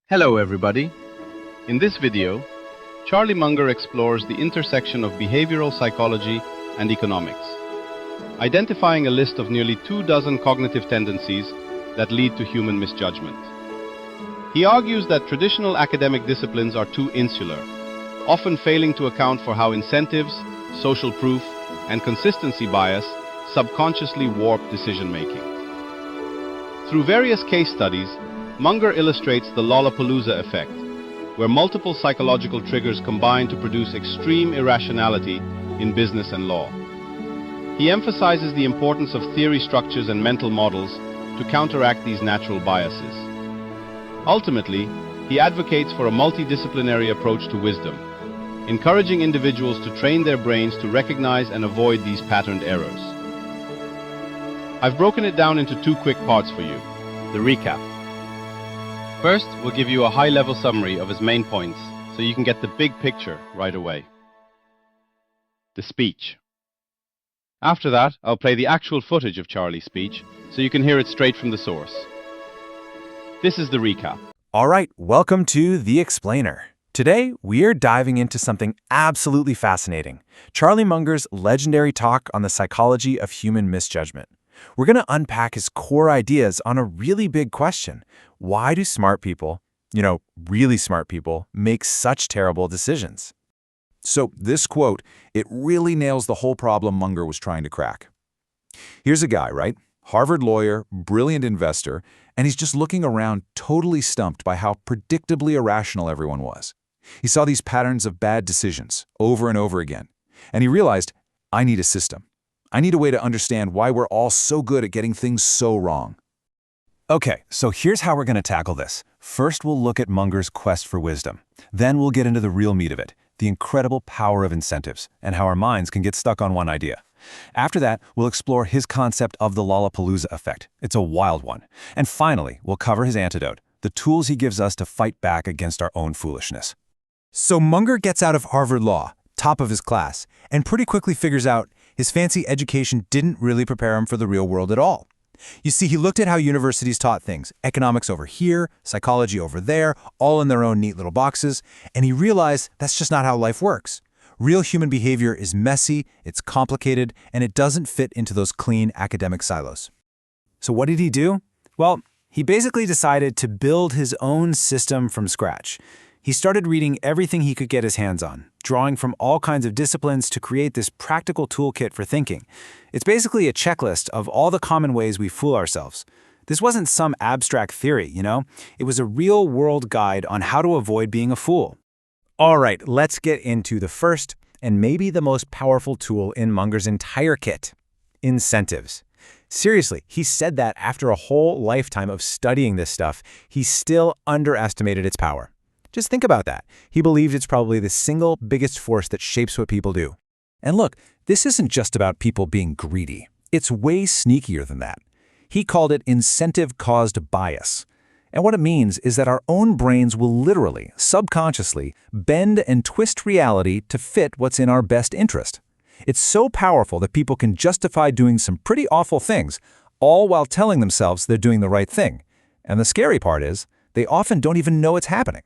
Hello everybody. In this video, Charlie Munger explores the intersection of behavioral psychology and economics, identifying a list of nearly 24 cognitive tendencies that lead to human misjudgment. He argues that traditional academic disciplines are too insular, often failing to account for how incentives, social proof, and consistency bias subconsciously warp decision-making. Through various case studies, Munger illustrates the lollapalooza effect, where multiple psychological triggers combine to produce extreme irrationality in business and law. He emphasizes the importance of theory structures and mental models to counteract these natural biases. Ultimately, he advocates for a multidisciplinary approach to wisdom, encouraging individuals to train their brains to recognize and avoid these patterned errors. I've broken it down into two quick parts for you. The recap. First, we'll give you a high-level summary of his main points so you can get the big picture right away. The speech. After that, I'll play the actual footage of Charlie's speech so you can hear it straight from the source. This is the recap. All right, welcome to The Explainer. Today, we're diving into something absolutely fascinating, Charlie Munger's legendary talk on the psychology of human misjudgment. We're going to unpack his core ideas on a really big question. Why do smart people, really smart people, make such terrible decisions? So this quote, it really nails the whole problem Munger was trying to crack. Here's a guy, right? Harvard lawyer, brilliant investor, and he's just looking around totally stumped by how predictably irrational everyone was. He saw these patterns of bad decisions over and over again, and he realized, I need a system. I need a way to understand why we're all so good at getting things so wrong. Okay, so here's how we're going to tackle this. First, we'll look at Munger's quest for wisdom. Then we'll get into the real meat of it, the incredible power of incentives, and how our minds can get stuck on one idea. After that, we'll explore his concept of the lollapalooza effect. It's a wild one. And finally, we'll cover his antidote, the tools he gives us to fight back against our own foolishness. So Munger gets out of Harvard Law, top of his class, and pretty quickly figures out his fancy education didn't really prepare him for the real world at all. You see, he looked at how universities taught things, economics over here, psychology over there, all in their own neat little boxes, and he realized that's just not how life works. Real human behavior is messy, it's complicated, and it doesn't fit into those clean academic silos. So what did he do? Well, he basically decided to build his own system from scratch. He started reading everything he could get his hands on, drawing from all kinds of disciplines to create this practical toolkit for thinking. It's basically a checklist of all the common ways we fool ourselves. This wasn't some abstract theory, It was a real-world guide on how to avoid being a fool. All right, let's get into the first and maybe the most powerful tool in Munger's entire kit: incentives. Seriously, he said that after a whole lifetime of studying this stuff, he still underestimated its power. Just think about that. He believed it's probably the single biggest force that shapes what people do. And look, this isn't just about people being greedy. It's way sneakier than that. He called it incentive-caused bias. And what it means is that our own brains will literally, subconsciously, bend and twist reality to fit what's in our best interest. It's so powerful that people can justify doing some pretty awful things, all while telling themselves they're doing the right thing. And the scary part is, they often don't even know it's happening.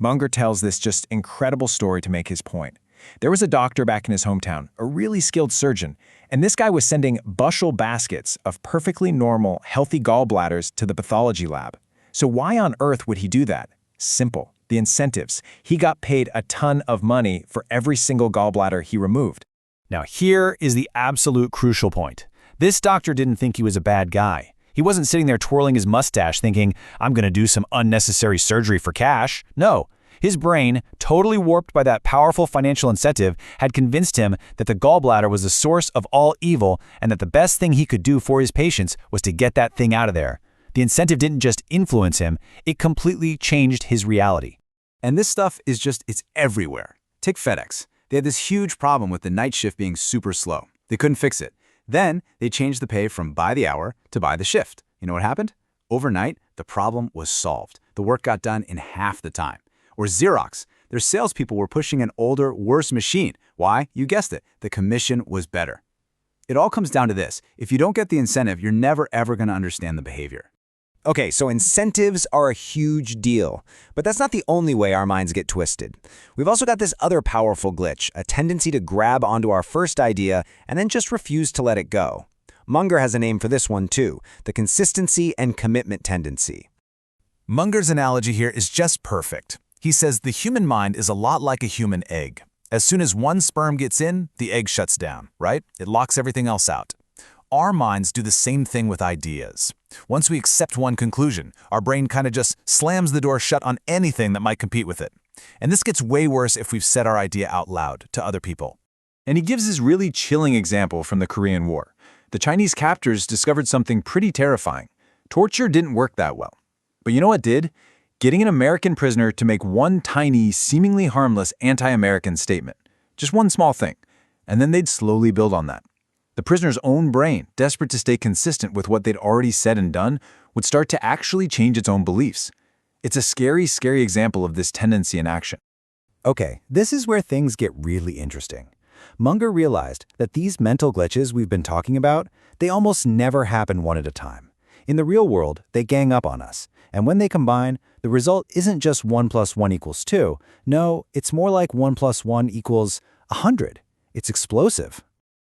Munger tells this just incredible story to make his point. There was a doctor back in his hometown, a really skilled surgeon, and this guy was sending bushel baskets of perfectly normal, healthy gallbladders to the pathology lab. So why on earth would he do that? Simple. The incentives. He got paid a ton of money for every single gallbladder he removed. Now here is the absolute crucial point. This doctor didn't think he was a bad guy. He wasn't sitting there twirling his mustache thinking, I'm going to do some unnecessary surgery for cash. No, his brain, totally warped by that powerful financial incentive, had convinced him that the gallbladder was the source of all evil and that the best thing he could do for his patients was to get that thing out of there. The incentive didn't just influence him, it completely changed his reality. And this stuff it's everywhere. Take FedEx. They had this huge problem with the night shift being super slow. They couldn't fix it. Then they changed the pay from by the hour to by the shift. You know what happened? Overnight, the problem was solved. The work got done in half the time. Or Xerox. Their salespeople were pushing an older, worse machine. Why? You guessed it. The commission was better. It all comes down to this. If you don't get the incentive, you're never ever going to understand the behavior. Okay, so incentives are a huge deal, but that's not the only way our minds get twisted. We've also got this other powerful glitch, a tendency to grab onto our first idea and then just refuse to let it go. Munger has a name for this one too, the consistency and commitment tendency. Munger's analogy here is just perfect. He says the human mind is a lot like a human egg. As soon as one sperm gets in, the egg shuts down, right? It locks everything else out. Our minds do the same thing with ideas. Once we accept one conclusion, our brain kind of just slams the door shut on anything that might compete with it. And this gets way worse if we've said our idea out loud to other people. And he gives this really chilling example from the Korean War. The Chinese captors discovered something pretty terrifying. Torture didn't work that well. But you know what did? Getting an American prisoner to make one tiny, seemingly harmless anti-American statement. Just one small thing. And then they'd slowly build on that. The prisoner's own brain, desperate to stay consistent with what they'd already said and done, would start to actually change its own beliefs. It's a scary, scary example of this tendency in action. Okay, this is where things get really interesting. Munger realized that these mental glitches we've been talking about, they almost never happen one at a time. In the real world, they gang up on us. And when they combine, the result isn't just 1 + 1 = 2. No, it's more like 1 + 1 = 100. It's explosive.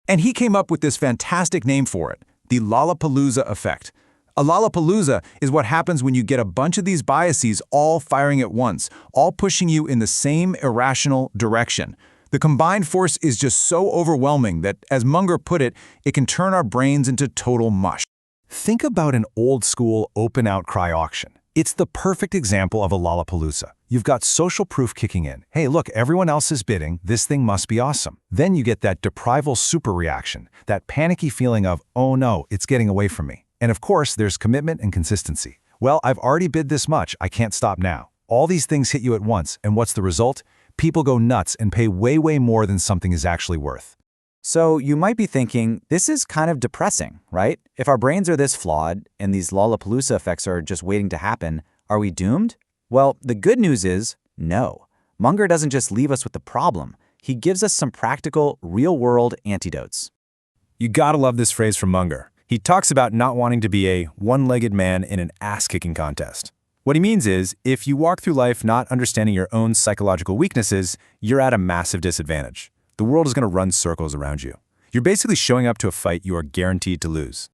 And he came up with this fantastic name for it, the lollapalooza effect. A lollapalooza is what happens when you get a bunch of these biases all firing at once, all pushing you in the same irrational direction. The combined force is just so overwhelming that, as Munger put it, it can turn our brains into total mush. Think about an old-school open-outcry auction. It's the perfect example of a lollapalooza. You've got social proof kicking in. Hey, look, everyone else is bidding. This thing must be awesome. Then you get that deprival super reaction, that panicky feeling of, oh no, it's getting away from me. And of course, there's commitment and consistency. Well, I've already bid this much. I can't stop now. All these things hit you at once, and what's the result? People go nuts and pay way, way more than something is actually worth. So you might be thinking, this is kind of depressing, right? If our brains are this flawed and these Lollapalooza effects are just waiting to happen, are we doomed? Well, the good news is no. Munger doesn't just leave us with the problem. He gives us some practical, real-world antidotes. You gotta love this phrase from Munger. He talks about not wanting to be a one-legged man in an ass-kicking contest. What he means is, if you walk through life not understanding your own psychological weaknesses, you're at a massive disadvantage. The world is going to run circles around you. You're basically showing up to a fight you are guaranteed to lose.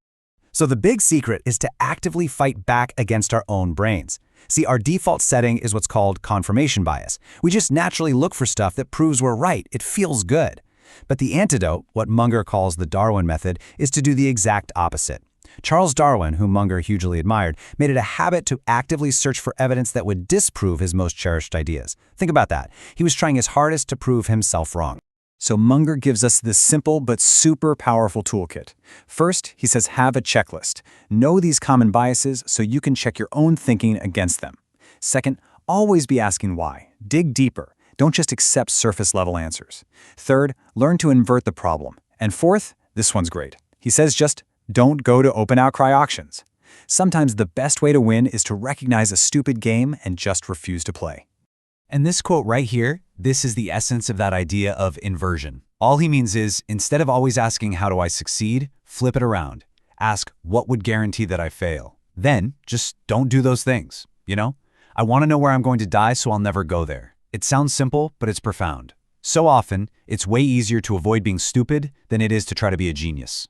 So the big secret is to actively fight back against our own brains. See, our default setting is what's called confirmation bias. We just naturally look for stuff that proves we're right. It feels good. But the antidote, what Munger calls the Darwin method, is to do the exact opposite. Charles Darwin, whom Munger hugely admired, made it a habit to actively search for evidence that would disprove his most cherished ideas. Think about that. He was trying his hardest to prove himself wrong. So Munger gives us this simple but super powerful toolkit. First, he says have a checklist. Know these common biases so you can check your own thinking against them. Second, always be asking why. Dig deeper. Don't just accept surface-level answers. Third, learn to invert the problem. And fourth, this one's great. He says just don't go to open outcry auctions. Sometimes the best way to win is to recognize a stupid game and just refuse to play. And this quote right here, this is the essence of that idea of inversion. All he means is, instead of always asking how do I succeed, flip it around. Ask what would guarantee that I fail. Then just don't do those things, you know? I want to know where I'm going to die so I'll never go there. It sounds simple, but it's profound. So often, it's way easier to avoid being stupid than it is to try to be a genius.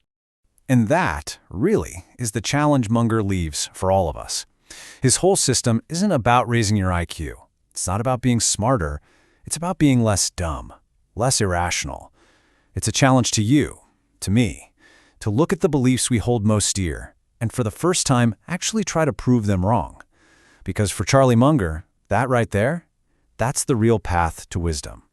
And that, really, is the challenge Munger leaves for all of us. His whole system isn't about raising your IQ. It's not about being smarter. It's about being less dumb, less irrational. It's a challenge to you, to me, to look at the beliefs we hold most dear, and for the first time, actually try to prove them wrong. Because for Charlie Munger, that right there, that's the real path to wisdom.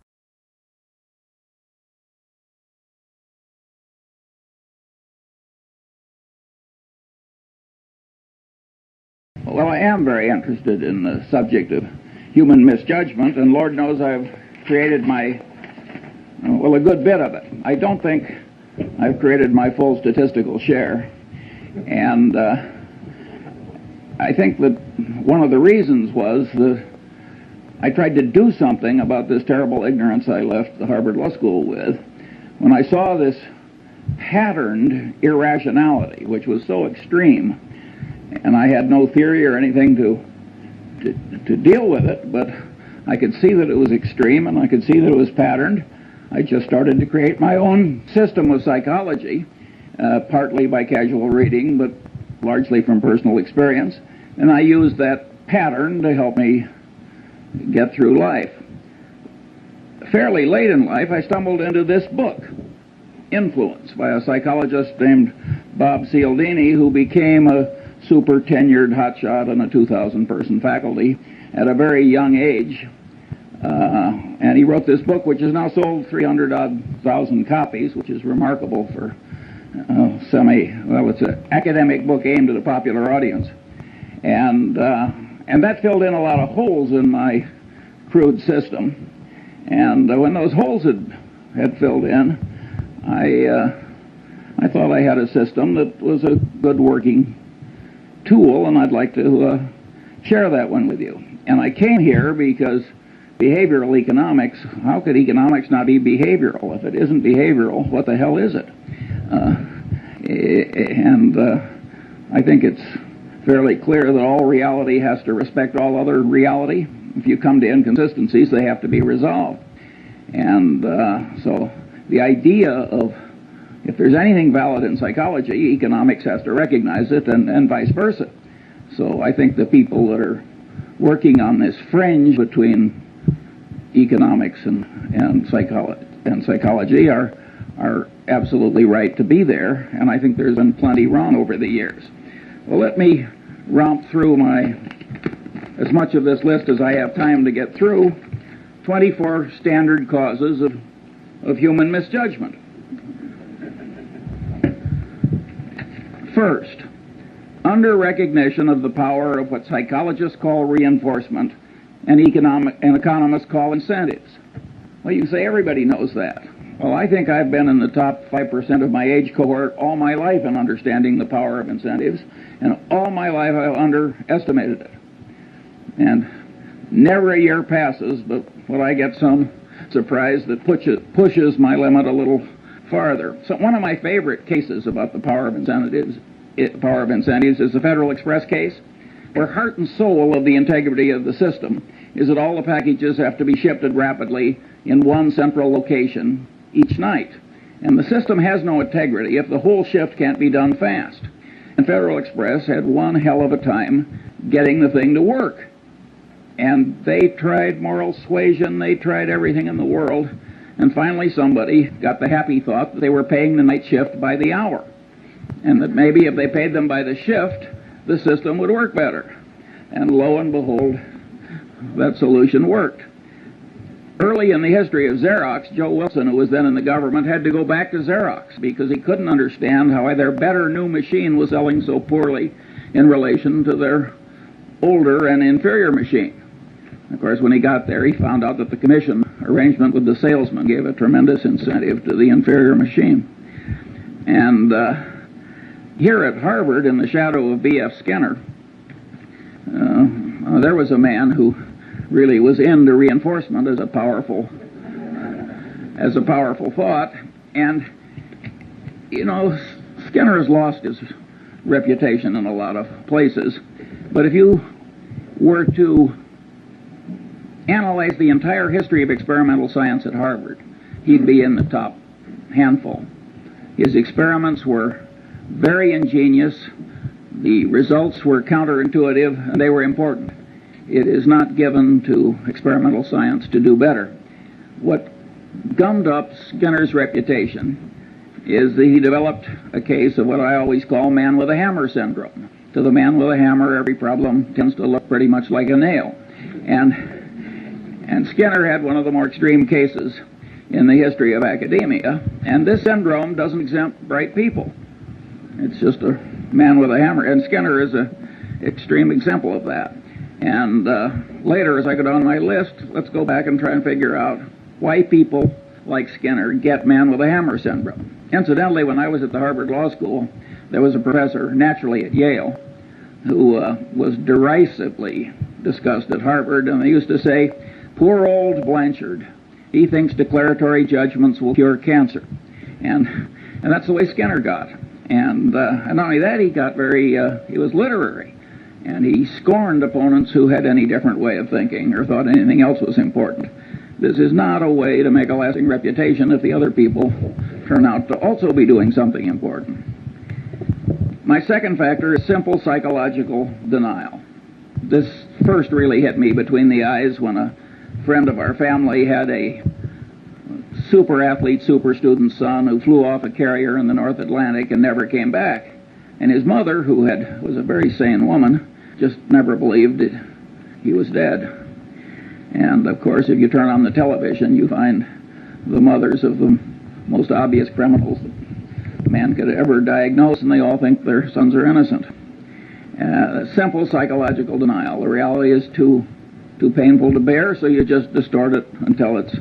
Well, I am very interested in the subject of human misjudgment, and Lord knows I've created a good bit of it. I don't think I've created my full statistical share, and I think that one of the reasons was that I tried to do something about this terrible ignorance I left the Harvard Law School with when I saw this patterned irrationality, which was so extreme. And I had no theory or anything to deal with it, but I could see that it was extreme and I could see that it was patterned. I just started to create my own system of psychology, partly by casual reading, but largely from personal experience. And I used that pattern to help me get through life. Fairly late in life, I stumbled into this book, Influence, by a psychologist named Bob Cialdini, who became a super tenured hotshot on a 2,000-person faculty at a very young age. And he wrote this book, which has now sold 300,000 copies, which is remarkable for it's an academic book aimed at a popular audience. And that filled in a lot of holes in my crude system. And when those holes had filled in, I thought I had a system that was a good working tool, and I'd like to share that one with you. And I came here because behavioral economics, how could economics not be behavioral? If it isn't behavioral, what the hell is it? I think it's fairly clear that all reality has to respect all other reality. If you come to inconsistencies, they have to be resolved. And so the idea of, if there's anything valid in psychology, economics has to recognize it, and vice versa. So I think the people that are working on this fringe between economics and psychology are absolutely right to be there, and I think there's been plenty wrong over the years. Well, let me romp through as much of this list as I have time to get through. 24 standard causes of human misjudgment. First, under recognition of the power of what psychologists call reinforcement and economists call incentives. Well, you say everybody knows that. Well, I think I've been in the top 5% of my age cohort all my life in understanding the power of incentives, and all my life I've underestimated it. And never a year passes but when I get some surprise that pushes my limit a little farther. So one of my favorite cases about the power of incentives is the Federal Express case, where heart and soul of the integrity of the system is that all the packages have to be shipped rapidly in one central location each night. And the system has no integrity if the whole shift can't be done fast. And Federal Express had one hell of a time getting the thing to work. And they tried moral suasion, they tried everything in the world, and finally somebody got the happy thought that they were paying the night shift by the hour, and that maybe if they paid them by the shift, the system would work better. And lo and behold, that solution worked. Early in the history of Xerox, Joe Wilson, who was then in the government, had to go back to Xerox because he couldn't understand how their better new machine was selling so poorly in relation to their older and inferior machine. Of course, when he got there, he found out that the commission arrangement with the salesman gave a tremendous incentive to the inferior machine. And here at Harvard, in the shadow of B.F. Skinner, there was a man who really was into reinforcement as a powerful thought. And, you know, Skinner has lost his reputation in a lot of places. But if you were to analyze the entire history of experimental science at Harvard, he'd be in the top handful. His experiments were very ingenious, the results were counterintuitive, and they were important. It is not given to experimental science to do better. What gummed up Skinner's reputation is that he developed a case of what I always call man with a hammer syndrome. To the man with a hammer, every problem tends to look pretty much like a nail. And Skinner had one of the more extreme cases in the history of academia, and this syndrome doesn't exempt bright people. It's just a man with a hammer, and Skinner is an extreme example of that. And later, as I go down my list, let's go back and try and figure out why people like Skinner get man with a hammer syndrome. Incidentally, when I was at the Harvard Law School, there was a professor, naturally at Yale, who was derisively discussed at Harvard, and they used to say, "Poor old Blanchard, he thinks declaratory judgments will cure cancer." And that's the way Skinner got. And not only that, he was literary. And he scorned opponents who had any different way of thinking or thought anything else was important. This is not a way to make a lasting reputation if the other people turn out to also be doing something important. My second factor is simple psychological denial. This first really hit me between the eyes when a friend of our family had a super athlete, super student son who flew off a carrier in the North Atlantic and never came back. And his mother, who was a very sane woman, just never believed he was dead. And of course, if you turn on the television, you find the mothers of the most obvious criminals that man could ever diagnose, and they all think their sons are innocent. Simple psychological denial. The reality is too painful to bear, so you just distort it until it's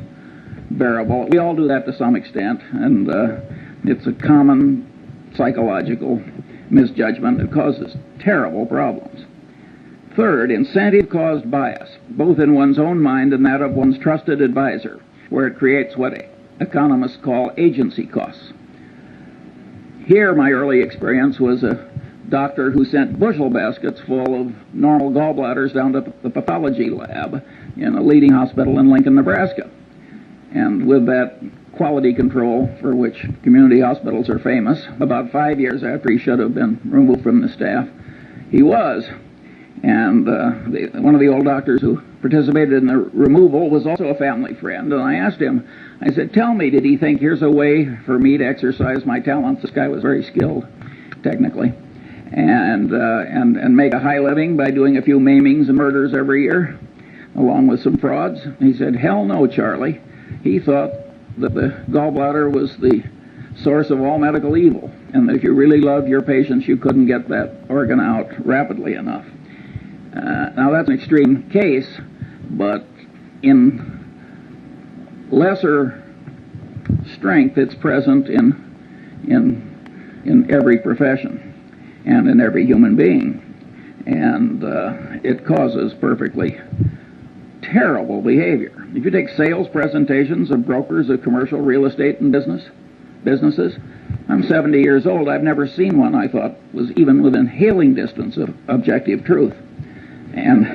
bearable. We all do that to some extent, and it's a common psychological misjudgment that causes terrible problems. Third, incentive-caused bias, both in one's own mind and that of one's trusted advisor, where it creates what economists call agency costs. Here, my early experience was a doctor who sent bushel baskets full of normal gallbladders down to the pathology lab in a leading hospital in Lincoln, Nebraska. And with that quality control for which community hospitals are famous, about 5 years after he should have been removed from the staff, he was. And one of the old doctors who participated in the removal was also a family friend. And I asked him, I said, tell me, did he think here's a way for me to exercise my talents? This guy was very skilled, technically, and make a high living by doing a few maimings and murders every year, along with some frauds. He said, hell no, Charlie. He thought that the gallbladder was the source of all medical evil, and that if you really loved your patients, you couldn't get that organ out rapidly enough. Now, that's an extreme case, but in lesser strength, it's present in every profession and in every human being. And it causes perfectly terrible behavior. If you take sales presentations of brokers of commercial real estate and businesses, I'm 70 years old. I've never seen one I thought was even within hailing distance of objective truth. And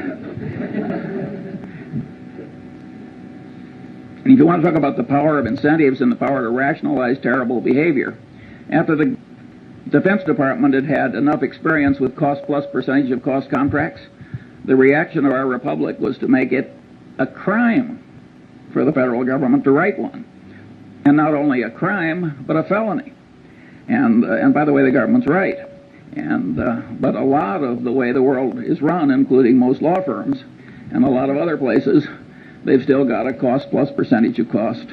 if you want to talk about the power of incentives and the power to rationalize terrible behavior, after the Defense Department had enough experience with cost-plus percentage of cost contracts, the reaction of our republic was to make it a crime for the federal government to write one. And not only a crime, but a felony. And by the way, the government's right. But a lot of the way the world is run, including most law firms and a lot of other places, they've still got a cost-plus percentage of cost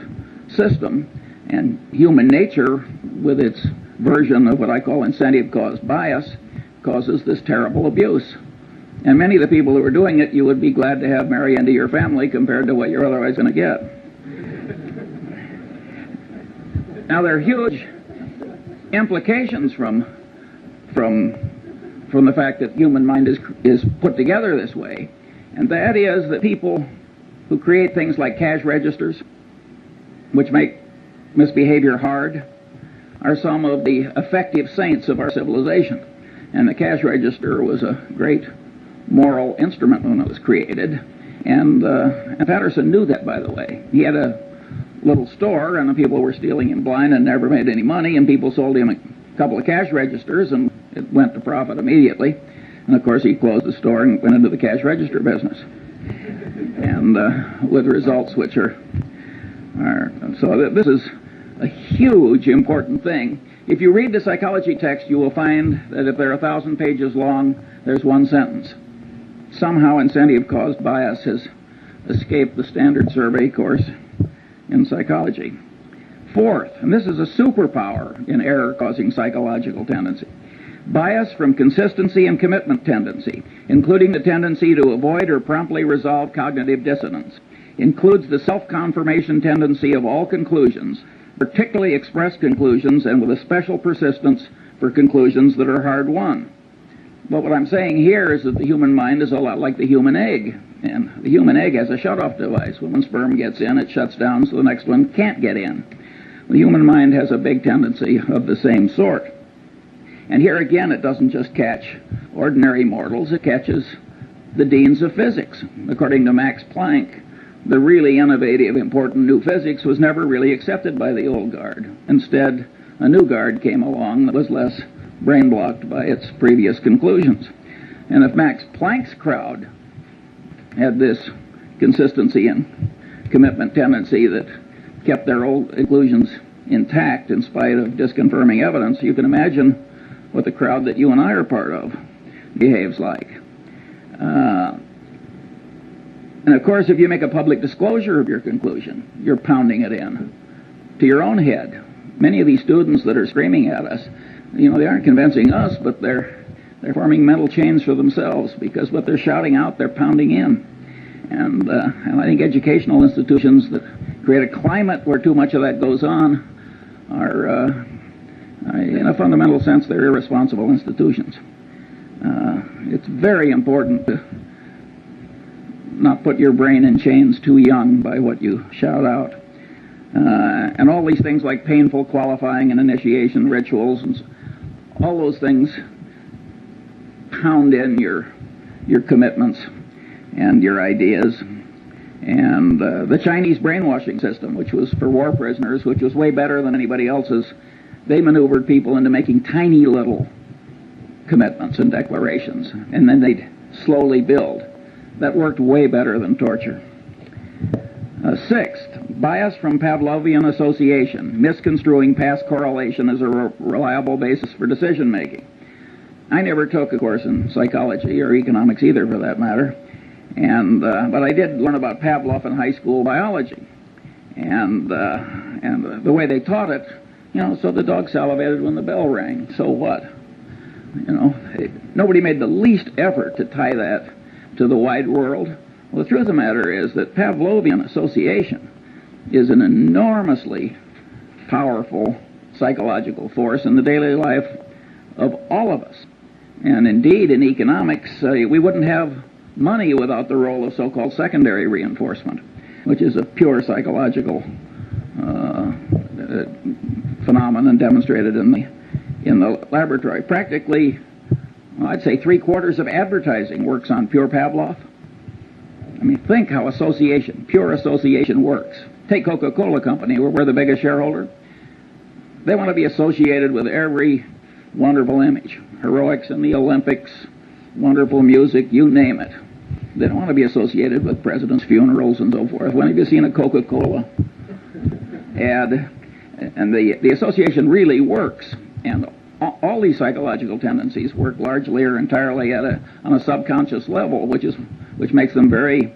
system. And human nature, with its version of what I call incentive-caused bias, causes this terrible abuse. And many of the people who are doing it, you would be glad to have marry into your family compared to what you're otherwise going to get. Now, there are huge implications from the fact that human mind is put together this way, and that is that people who create things like cash registers, which make misbehavior hard, are some of the effective saints of our civilization. And the cash register was a great moral instrument when it was created, and Patterson knew that, by the way. He had a little store, and the people were stealing him blind and never made any money, and people sold him a couple of cash registers, and it went to profit immediately. And of course, he closed the store and went into the cash register business, and with results which are so this is a huge important thing. If you read the psychology text, you will find that if they're 1,000 pages long, there's one sentence. Somehow incentive-caused bias has escaped the standard survey course in psychology. Fourth, and this is a superpower in error-causing psychological tendency, bias from consistency and commitment tendency, including the tendency to avoid or promptly resolve cognitive dissonance, includes the self-confirmation tendency of all conclusions, particularly expressed conclusions, and with a special persistence for conclusions that are hard-won. But what I'm saying here is that the human mind is a lot like the human egg. And the human egg has a shut-off device. When one sperm gets in, it shuts down so the next one can't get in. The human mind has a big tendency of the same sort. And here again, it doesn't just catch ordinary mortals, it catches the deans of physics. According to Max Planck, the really innovative, important new physics was never really accepted by the old guard. Instead, a new guard came along that was less brain-blocked by its previous conclusions. And if Max Planck's crowd had this consistency and commitment tendency that kept their old conclusions intact in spite of disconfirming evidence, you can imagine what the crowd that you and I are part of behaves like. And of course, if you make a public disclosure of your conclusion, you're pounding it in to your own head. Many of these students that are screaming at us, they aren't convincing us, but they're forming mental chains for themselves, because what they're shouting out, they're pounding in. And I think educational institutions that create a climate where too much of that goes on are, in a fundamental sense, they're irresponsible institutions. It's very important to not put your brain in chains too young by what you shout out. And all these things like painful qualifying and initiation rituals, and all those things pound in your commitments and your ideas. And the Chinese brainwashing system, which was for war prisoners, which was way better than anybody else's, they maneuvered people into making tiny little commitments and declarations, and then they'd slowly build. That worked way better than torture. Sixth, bias from Pavlovian association, misconstruing past correlation as a reliable basis for decision making. I never took a course in psychology or economics either, for that matter, but I did learn about Pavlov in high school biology, and the way they taught it, so the dog salivated when the bell rang. So what? Nobody made the least effort to tie that to the wide world. Well, the truth of the matter is that Pavlovian association is an enormously powerful psychological force in the daily life of all of us. And indeed, in economics, we wouldn't have money without the role of so-called secondary reinforcement, which is a pure psychological phenomenon demonstrated in the laboratory. Practically, I'd say 3/4 of advertising works on pure Pavlov. I mean, think how pure association works. Take Coca-Cola Company, where we're the biggest shareholder. They want to be associated with every wonderful image. Heroics in the Olympics, wonderful music, you name it. They don't want to be associated with presidents' funerals and so forth. When have you seen a Coca-Cola ad? And the association really works. And all these psychological tendencies work largely or entirely on a subconscious level, which makes them very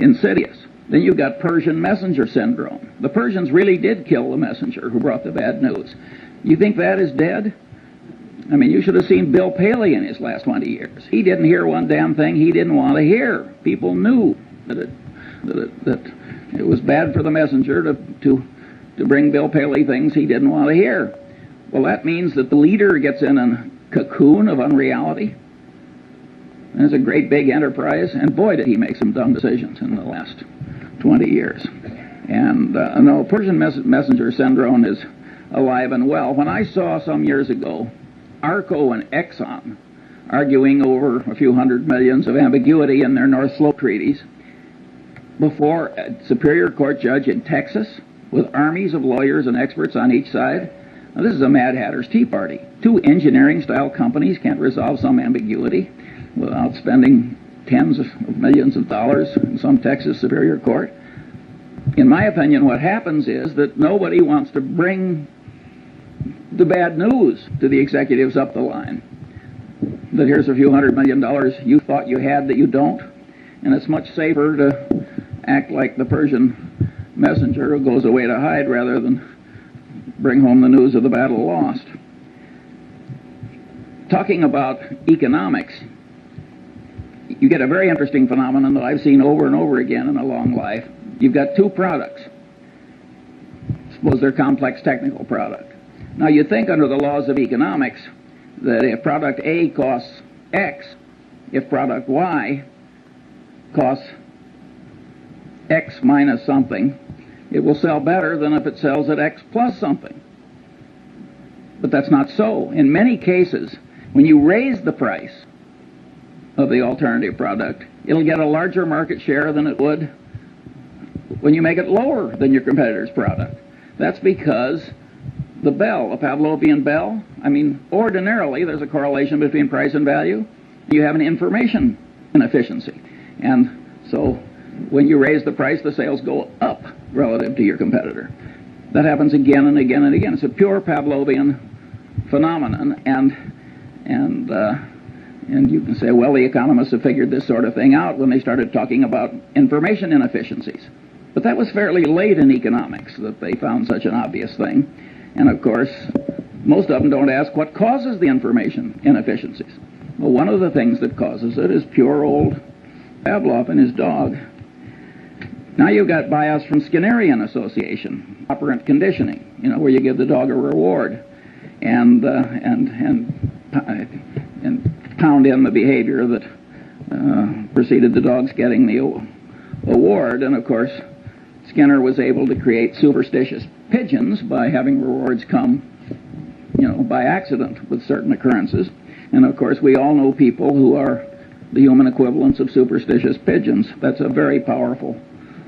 insidious. Then you've got Persian messenger syndrome. The Persians really did kill the messenger who brought the bad news. You think that is dead? I mean, you should have seen Bill Paley in his last 20 years. He didn't hear one damn thing he didn't want to hear. People knew that it was bad for the messenger to bring Bill Paley things he didn't want to hear. Well, that means that the leader gets in a cocoon of unreality. And it's a great big enterprise, and boy, did he make some dumb decisions in the last 20 years. And no, Persian messenger syndrome is alive and well. When I saw some years ago Arco and Exxon arguing over a few hundred millions of ambiguity in their North Slope treaties before a Superior Court judge in Texas with armies of lawyers and experts on each side, now, this is a Mad Hatter's Tea Party. Two engineering-style companies can't resolve some ambiguity without spending tens of millions of dollars in some Texas Superior Court. In my opinion, what happens is that nobody wants to bring the bad news to the executives up the line. That here's a few $100 million you thought you had that you don't, and it's much safer to act like the Persian messenger who goes away to hide rather than bring home the news of the battle lost. Talking about economics, you get a very interesting phenomenon that I've seen over and over again in a long life. You've got two products. Suppose they're complex technical product. Now you think under the laws of economics that if product A costs X, if product Y costs X minus something, it will sell better than if it sells at X plus something. But that's not so. In many cases, when you raise the price of the alternative product, it'll get a larger market share than it would when you make it lower than your competitor's product. That's because the bell, a Pavlovian bell, I mean, ordinarily there's a correlation between price and value. You have an information inefficiency. And so when you raise the price, the sales go up relative to your competitor. That happens again and again and again. It's a pure Pavlovian phenomenon, and you can say, well, the economists have figured this sort of thing out when they started talking about information inefficiencies. But that was fairly late in economics that they found such an obvious thing. And of course, most of them don't ask what causes the information inefficiencies. Well, one of the things that causes it is pure old Pavlov and his dog. Now you've got bias from Skinnerian association, operant conditioning, where you give the dog a reward and pound in the behavior that preceded the dog's getting the award. And of course, Skinner was able to create superstitious pigeons by having rewards come, by accident with certain occurrences. And of course, we all know people who are the human equivalents of superstitious pigeons. That's a very powerful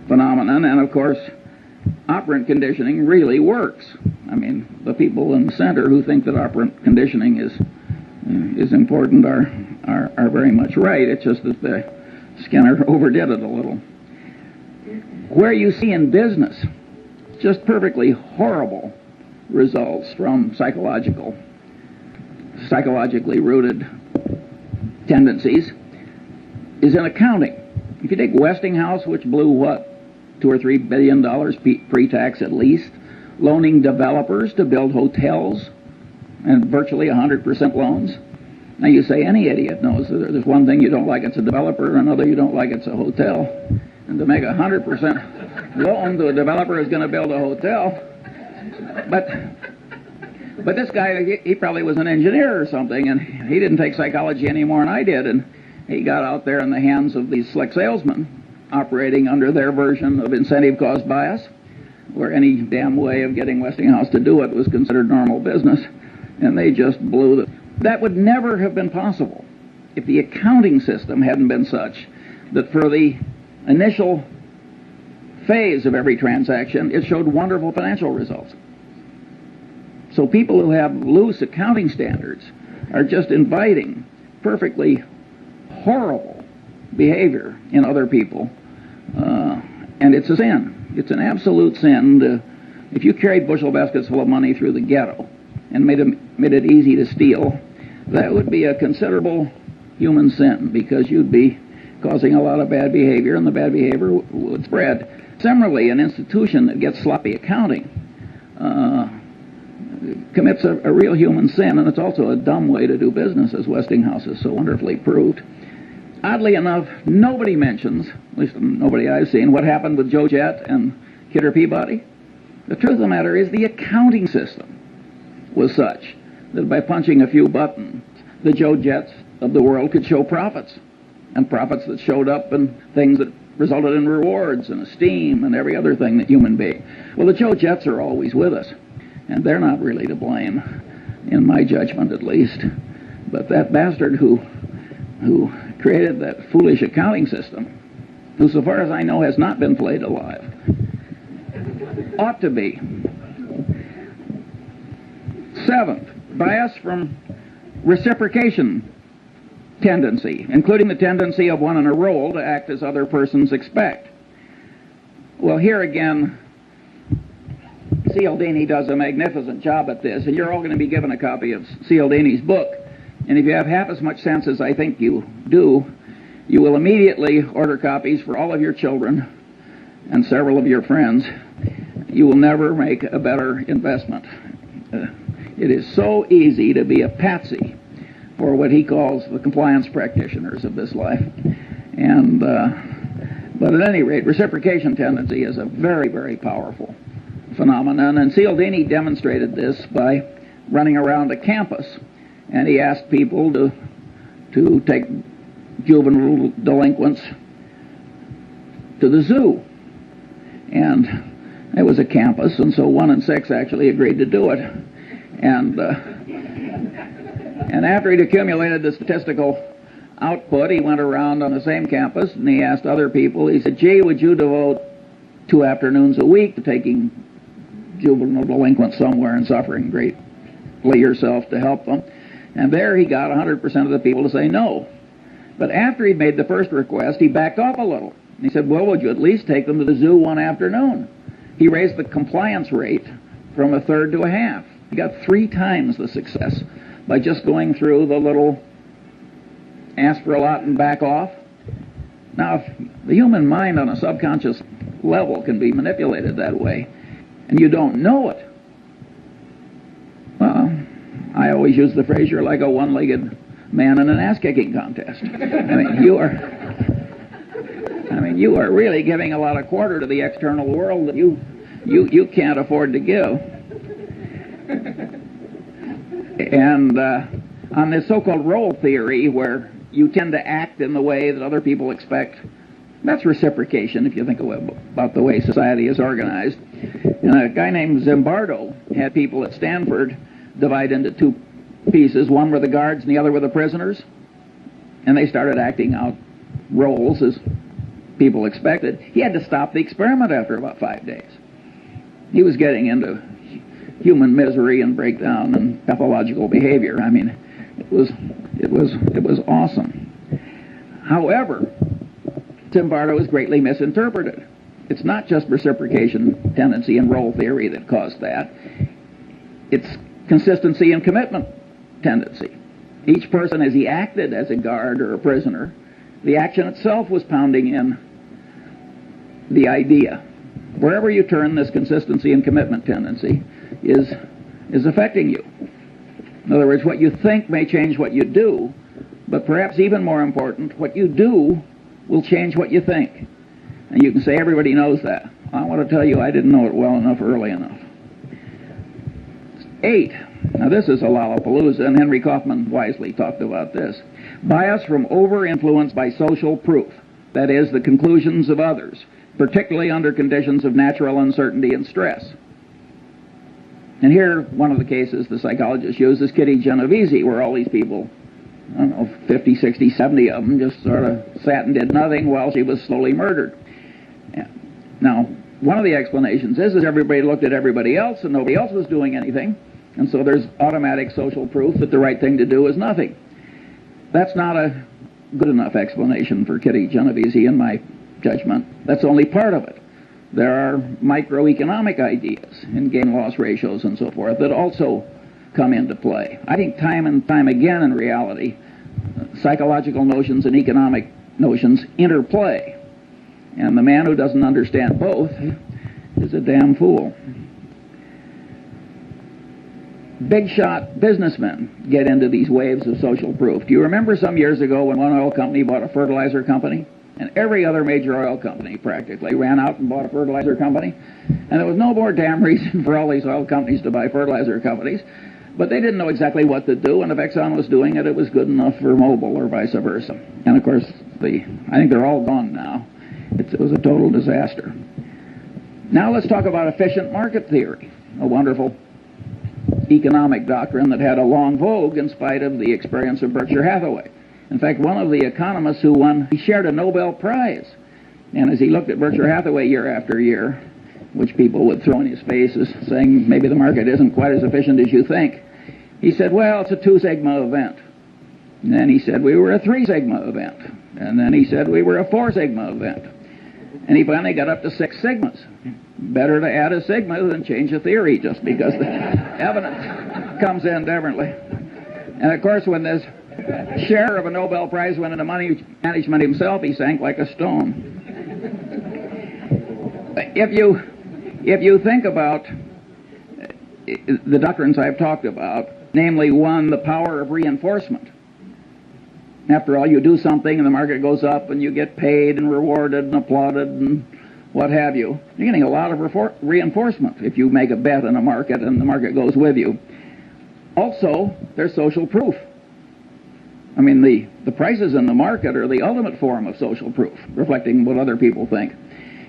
phenomenon. And of course, operant conditioning really works. I mean, the people in the center who think that operant conditioning is important are very much right. It's just that Skinner overdid it a little. Where you see in business just perfectly horrible results from psychologically rooted tendencies is in accounting. If you take Westinghouse, which blew $2 or $3 billion pre-tax at least, loaning developers to build hotels and virtually 100% loans. Now you say any idiot knows that there's one thing you don't like, it's a developer, and another you don't like, it's a hotel. And to make 100% loan to a developer who's going to build a hotel. But this guy, he probably was an engineer or something, and he didn't take psychology any more than I did, and he got out there in the hands of these slick salesmen operating under their version of incentive cost bias, where any damn way of getting Westinghouse to do it was considered normal business, and they just blew it. That would never have been possible if the accounting system hadn't been such that for the initial phase of every transaction, it showed wonderful financial results. So people who have loose accounting standards are just inviting perfectly horrible behavior in other people, and it's a sin. It's an absolute sin. If you carried bushel baskets full of money through the ghetto and made it easy to steal, that would be a considerable human sin, because you'd be causing a lot of bad behavior, and the bad behavior would spread. Similarly, an institution that gets sloppy accounting commits a real human sin, and it's also a dumb way to do business, as Westinghouse has so wonderfully proved. Oddly enough, nobody mentions, at least nobody I've seen, what happened with Joe Jett and Kidder Peabody. The truth of the matter is the accounting system was such that by punching a few buttons, the Joe Jetts of the world could show profits, and profits that showed up in things that resulted in rewards and esteem and every other thing that human being. Well, the Joe Jetts are always with us, and they're not really to blame, in my judgment at least. But that bastard who created that foolish accounting system, who so far as I know has not been flayed alive, ought to be. Seventh, bias from reciprocation tendency, including the tendency of one in a role to act as other persons expect. Well, here again, Cialdini does a magnificent job at this, and you're all going to be given a copy of Cialdini's book. And if you have half as much sense as I think you do, you will immediately order copies for all of your children and several of your friends. You will never make a better investment. It is so easy to be a patsy for what he calls the compliance practitioners of this life. And but at any rate, reciprocation tendency is a very, very powerful phenomenon, and Cialdini demonstrated this by running around a campus, and he asked people to take juvenile delinquents to the zoo. And it was a campus, and so 1 in 6 actually agreed to do it. And after he'd accumulated the statistical output, he went around on the same campus and he asked other people, he said, gee, would you devote 2 afternoons a week to taking juvenile delinquents somewhere and suffering greatly yourself to help them? And there he got 100% of the people to say no. But after he'd made the first request, he backed off a little. He said, well, would you at least take them to the zoo one afternoon? He raised the compliance rate from 1/3 to 1/2. He got 3 times the success by just going through the little ask for a lot and back off. Now, if the human mind on a subconscious level can be manipulated that way, and you don't know it, well, I always use the phrase, you're like a one-legged man in an ass-kicking contest. You are really giving a lot of quarter to the external world that you can't afford to give. And on this so-called role theory, where you tend to act in the way that other people expect, that's reciprocation, if you think about the way society is organized. And a guy named Zimbardo had people at Stanford divide into 2 pieces. One were the guards and the other were the prisoners. And they started acting out roles as people expected. He had to stop the experiment after about 5 days. He was getting into human misery and breakdown and pathological behavior. I mean, it was awesome. However, Zimbardo is greatly misinterpreted. It's not just reciprocation tendency and role theory that caused that. It's consistency and commitment tendency. Each person, as he acted as a guard or a prisoner, the action itself was pounding in the idea. Wherever you turn, this consistency and commitment tendency is affecting you. In other words, what you think may change what you do, but perhaps even more important, what you do will change what you think. And you can say, everybody knows that. I want to tell you, I didn't know it well enough early enough. 8. Now this is a lollapalooza, and Henry Kaufman wisely talked about this. Bias from over-influence by social proof, that is, the conclusions of others, particularly under conditions of natural uncertainty and stress. And here, one of the cases the psychologist used is Kitty Genovese, where all these people, I don't know, 50, 60, 70 of them just sort of sat and did nothing while she was slowly murdered. Now, one of the explanations is everybody looked at everybody else and nobody else was doing anything, and so there's automatic social proof that the right thing to do is nothing. That's not a good enough explanation for Kitty Genovese, in my judgment. That's only part of it. There are microeconomic ideas in gain-loss ratios and so forth that also come into play. I think time and time again in reality, psychological notions and economic notions interplay. And the man who doesn't understand both is a damn fool. Big shot businessmen get into these waves of social proof. Do you remember some years ago when one oil company bought a fertilizer company? And every other major oil company practically ran out and bought a fertilizer company. And there was no more damn reason for all these oil companies to buy fertilizer companies. But they didn't know exactly what to do, and if Exxon was doing it, it was good enough for Mobil or vice versa. And of course, I think they're all gone now. It was a total disaster. Now let's talk about efficient market theory, a wonderful economic doctrine that had a long vogue in spite of the experience of Berkshire Hathaway. In fact, one of the economists who won, he shared a Nobel Prize. And as he looked at Berkshire Hathaway year after year, which people would throw in his face as saying maybe the market isn't quite as efficient as you think, he said, well, it's a 2 sigma event. And then he said, we were a 3 sigma event. And then he said, we were a 4 sigma event. And he finally got up to 6 sigmas. Better to add a sigma than change a theory, just because the evidence comes in differently. And of course, when this share of a Nobel Prize went into money management himself, he sank like a stone. If you think about the doctrines I've talked about, namely, 1, the power of reinforcement. After all, you do something and the market goes up and you get paid and rewarded and applauded and what have you. You're getting a lot of reinforcement if you make a bet in a market and the market goes with you. Also, there's social proof. I mean, the prices in the market are the ultimate form of social proof, reflecting what other people think.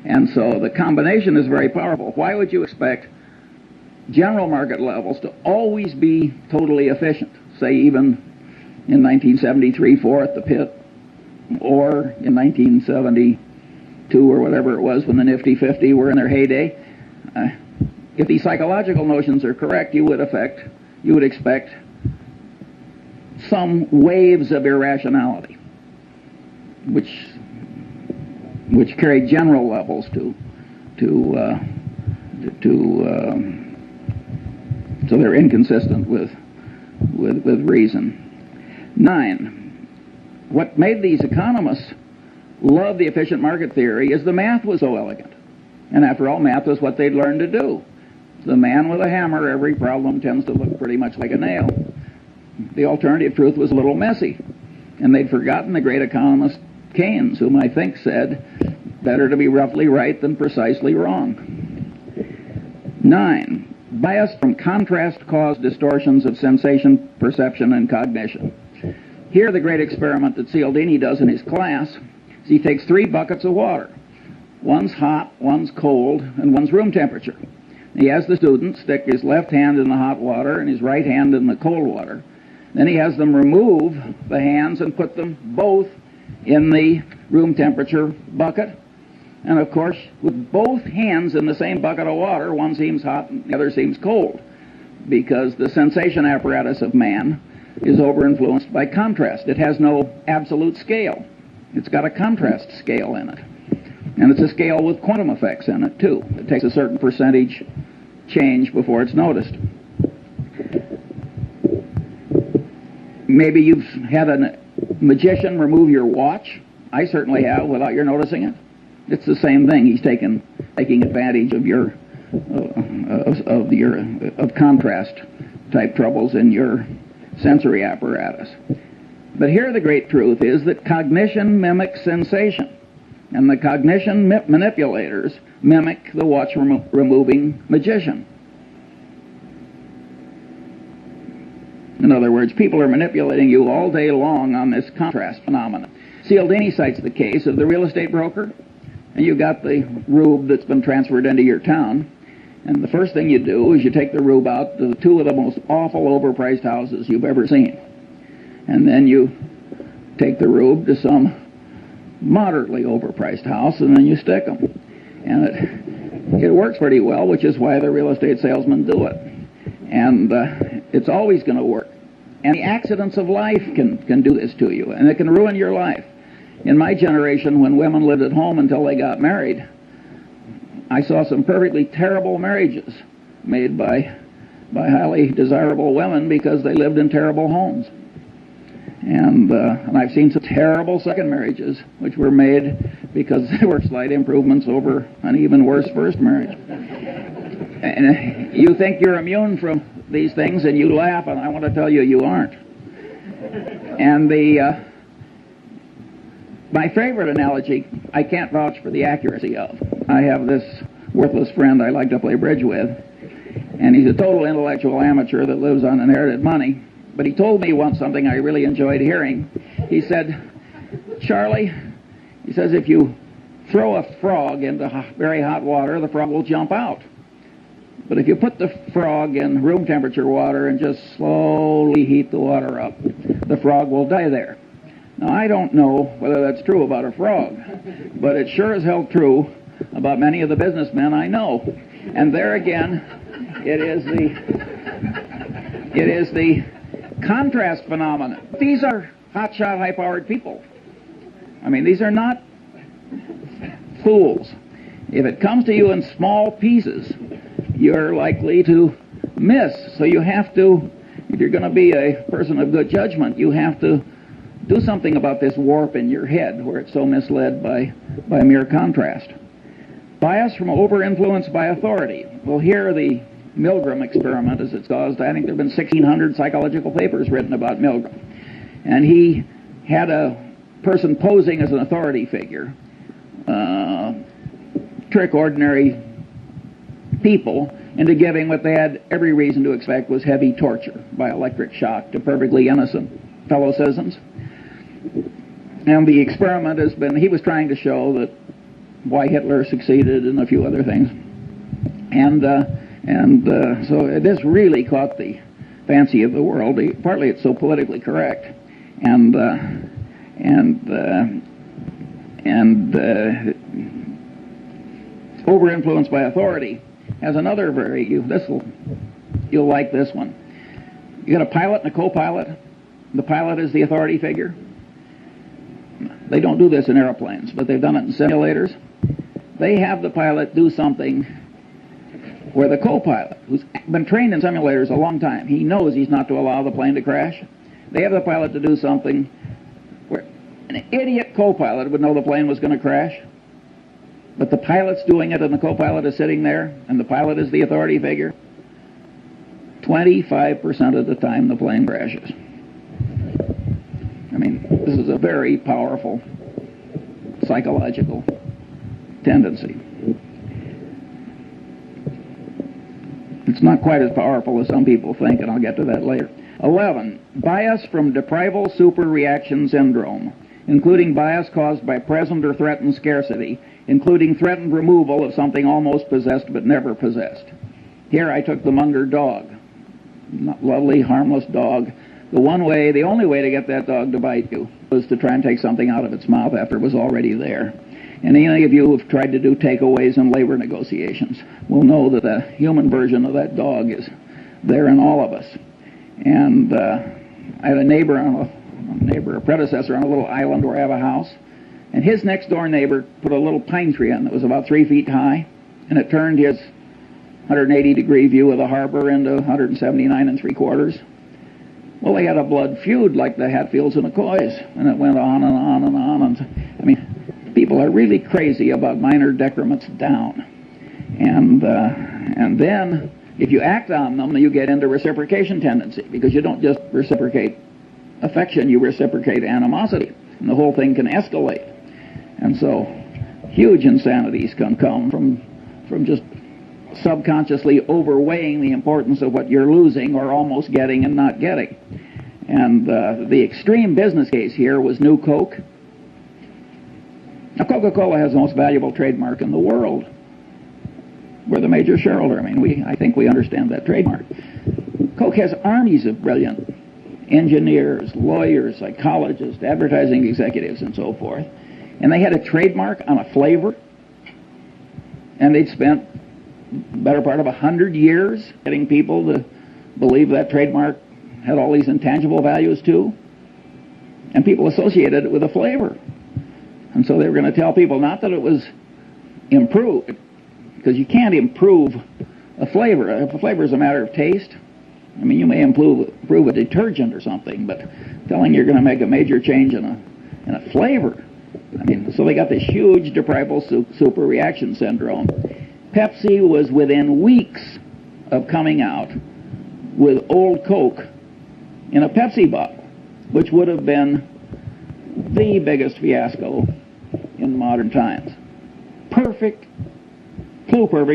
And so the combination is very powerful. Why would you expect general market levels to always be totally efficient, say even in 1973-4 at the pit, or in 1972 or whatever it was when the Nifty 50 were in their heyday. If these psychological notions are correct, you would expect some waves of irrationality, which carry general levels so they're inconsistent with reason. 9. What made these economists love the efficient market theory is the math was so elegant. And after all, math was what they'd learned to do. The man with a hammer, every problem tends to look pretty much like a nail. The alternative truth was a little messy. And they'd forgotten the great economist Keynes, whom I think said, better to be roughly right than precisely wrong. 9. Bias from contrast caused distortions of sensation, perception, and cognition. Here, the great experiment that Cialdini does in his class is he takes 3 buckets of water. One's hot, one's cold, and one's room temperature. He has the student stick his left hand in the hot water and his right hand in the cold water. Then he has them remove the hands and put them both in the room temperature bucket. And of course, with both hands in the same bucket of water, one seems hot and the other seems cold, because the sensation apparatus of man is over-influenced by contrast. It has no absolute scale. It's got a contrast scale in it. And it's a scale with quantum effects in it, too. It takes a certain percentage change before it's noticed. Maybe you've had a magician remove your watch. I certainly have, without your noticing it. It's the same thing. He's taking advantage of your of contrast type troubles in your sensory apparatus. But here the great truth is that cognition mimics sensation, and the cognition manipulators mimic the watch removing magician. In other words, people are manipulating you all day long on this contrast phenomenon. Cialdini cites the case of the real estate broker, and you got the rube that's been transferred into your town, and the first thing you do is you take the rube out to 2 of the most awful overpriced houses you've ever seen. And then you take the rube to some moderately overpriced house, and then you stick them. And it works pretty well, which is why the real estate salesmen do it. And it's always going to work. And the accidents of life can do this to you, and it can ruin your life. In my generation, when women lived at home until they got married, I saw some perfectly terrible marriages made by highly desirable women because they lived in terrible homes. And I've seen some terrible second marriages which were made because they were slight improvements over an even worse first marriage. And you think you're immune from these things and you laugh, and I want to tell you, you aren't. And my favorite analogy, I can't vouch for the accuracy of. I have this worthless friend I like to play bridge with, and he's a total intellectual amateur that lives on inherited money. But he told me once something I really enjoyed hearing. He said, Charlie, he says, if you throw a frog into very hot water, the frog will jump out. But if you put the frog in room temperature water and just slowly heat the water up, the frog will die there. Now, I don't know whether that's true about a frog, but it sure as hell true about many of the businessmen I know. And there again, it is the contrast phenomenon. These are hotshot, high-powered people. I mean, these are not fools. If it comes to you in small pieces, you're likely to miss. So you have to, if you're going to be a person of good judgment, you have to do something about this warp in your head where it's so misled by mere contrast. Bias from over-influence by authority. Well, here the Milgram experiment, as it's caused, I think there have been 1,600 psychological papers written about Milgram. And he had a person posing as an authority figure, trick ordinary people into giving what they had every reason to expect was heavy torture by electric shock to perfectly innocent fellow citizens. And the experiment has been, he was trying to show that why Hitler succeeded and a few other things. And And so this really caught the fancy of the world. Partly it's so politically correct, and over-influenced by authority has another you'll like this one. You got a pilot and a co-pilot. The pilot is the authority figure. They don't do this in airplanes, but they've done it in simulators. They have the pilot do something where the co-pilot, who's been trained in simulators a long time, he knows he's not to allow the plane to crash. They have the pilot to do something where an idiot co-pilot would know the plane was going to crash, but the pilot's doing it and the co-pilot is sitting there, and the pilot is the authority figure. 25% of the time the plane crashes. I mean, this is a very powerful psychological tendency. It's not quite as powerful as some people think, and I'll get to that later. 11, bias from deprival superreaction syndrome, including bias caused by present or threatened scarcity, including threatened removal of something almost possessed but never possessed. Here I took the Munger dog. Lovely, harmless dog. The only way to get that dog to bite you was to try and take something out of its mouth after it was already there. And any of you who've tried to do takeaways in labor negotiations will know that the human version of that dog is there in all of us. And I had a predecessor on a little island where I have a house, and his next door neighbor put a little pine tree in that was about 3 feet high, and it turned his 180-degree view of the harbor into 179 3/4. Well, they had a blood feud like the Hatfields and McCoys, and it went on and on and on. And I mean, people are really crazy about minor decrements down. And then, if you act on them, you get into reciprocation tendency, because you don't just reciprocate affection, you reciprocate animosity, and the whole thing can escalate. And so, huge insanities can come from just subconsciously overweighing the importance of what you're losing or almost getting and not getting. And the extreme business case here was New Coke. Now, Coca-Cola has the most valuable trademark in the world. We're the major shareholder. I mean, I think we understand that trademark. Coke has armies of brilliant engineers, lawyers, psychologists, advertising executives, and so forth. And they had a trademark on a flavor, and they'd spent the better part of 100 years getting people to believe that trademark had all these intangible values too. And people associated it with a flavor. And so they were going to tell people not that it was improved, because you can't improve a flavor. If a flavor is a matter of taste, I mean, you may improve a detergent or something, but telling you're going to make a major change in a flavor. I mean, so they got this huge deprival superreaction syndrome. Pepsi was within weeks of coming out with old Coke in a Pepsi bottle, which would have been the biggest fiasco in modern times. Perfect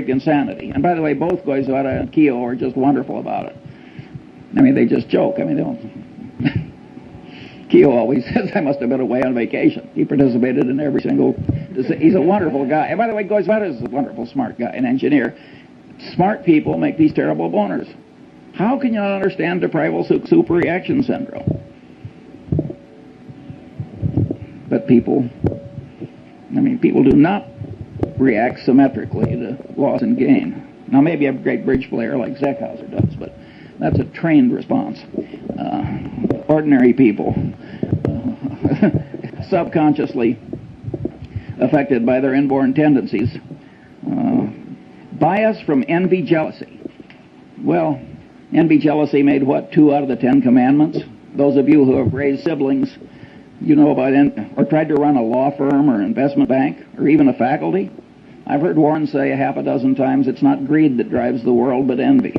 insanity. And by the way, both Goizueta and Keogh are just wonderful about it. I mean, they just joke. I mean, they don't. Keogh always says, I must have been away on vacation. He participated in every single... He's a wonderful guy. And by the way, Goizueta is a wonderful, smart guy, an engineer. Smart people make these terrible boners. How can you not understand deprival superreaction syndrome? But people do not react symmetrically to loss and gain. Now, maybe a great bridge player like Zeckhauser does, but that's a trained response. Ordinary people, subconsciously affected by their inborn tendencies. Bias from envy, jealousy. Well, envy, jealousy made what, 2 out of the 10 commandments? Those of you who have raised siblings, you know about or tried to run a law firm or investment bank or even a faculty. I've heard Warren say a half a dozen times, it's not greed that drives the world, but envy.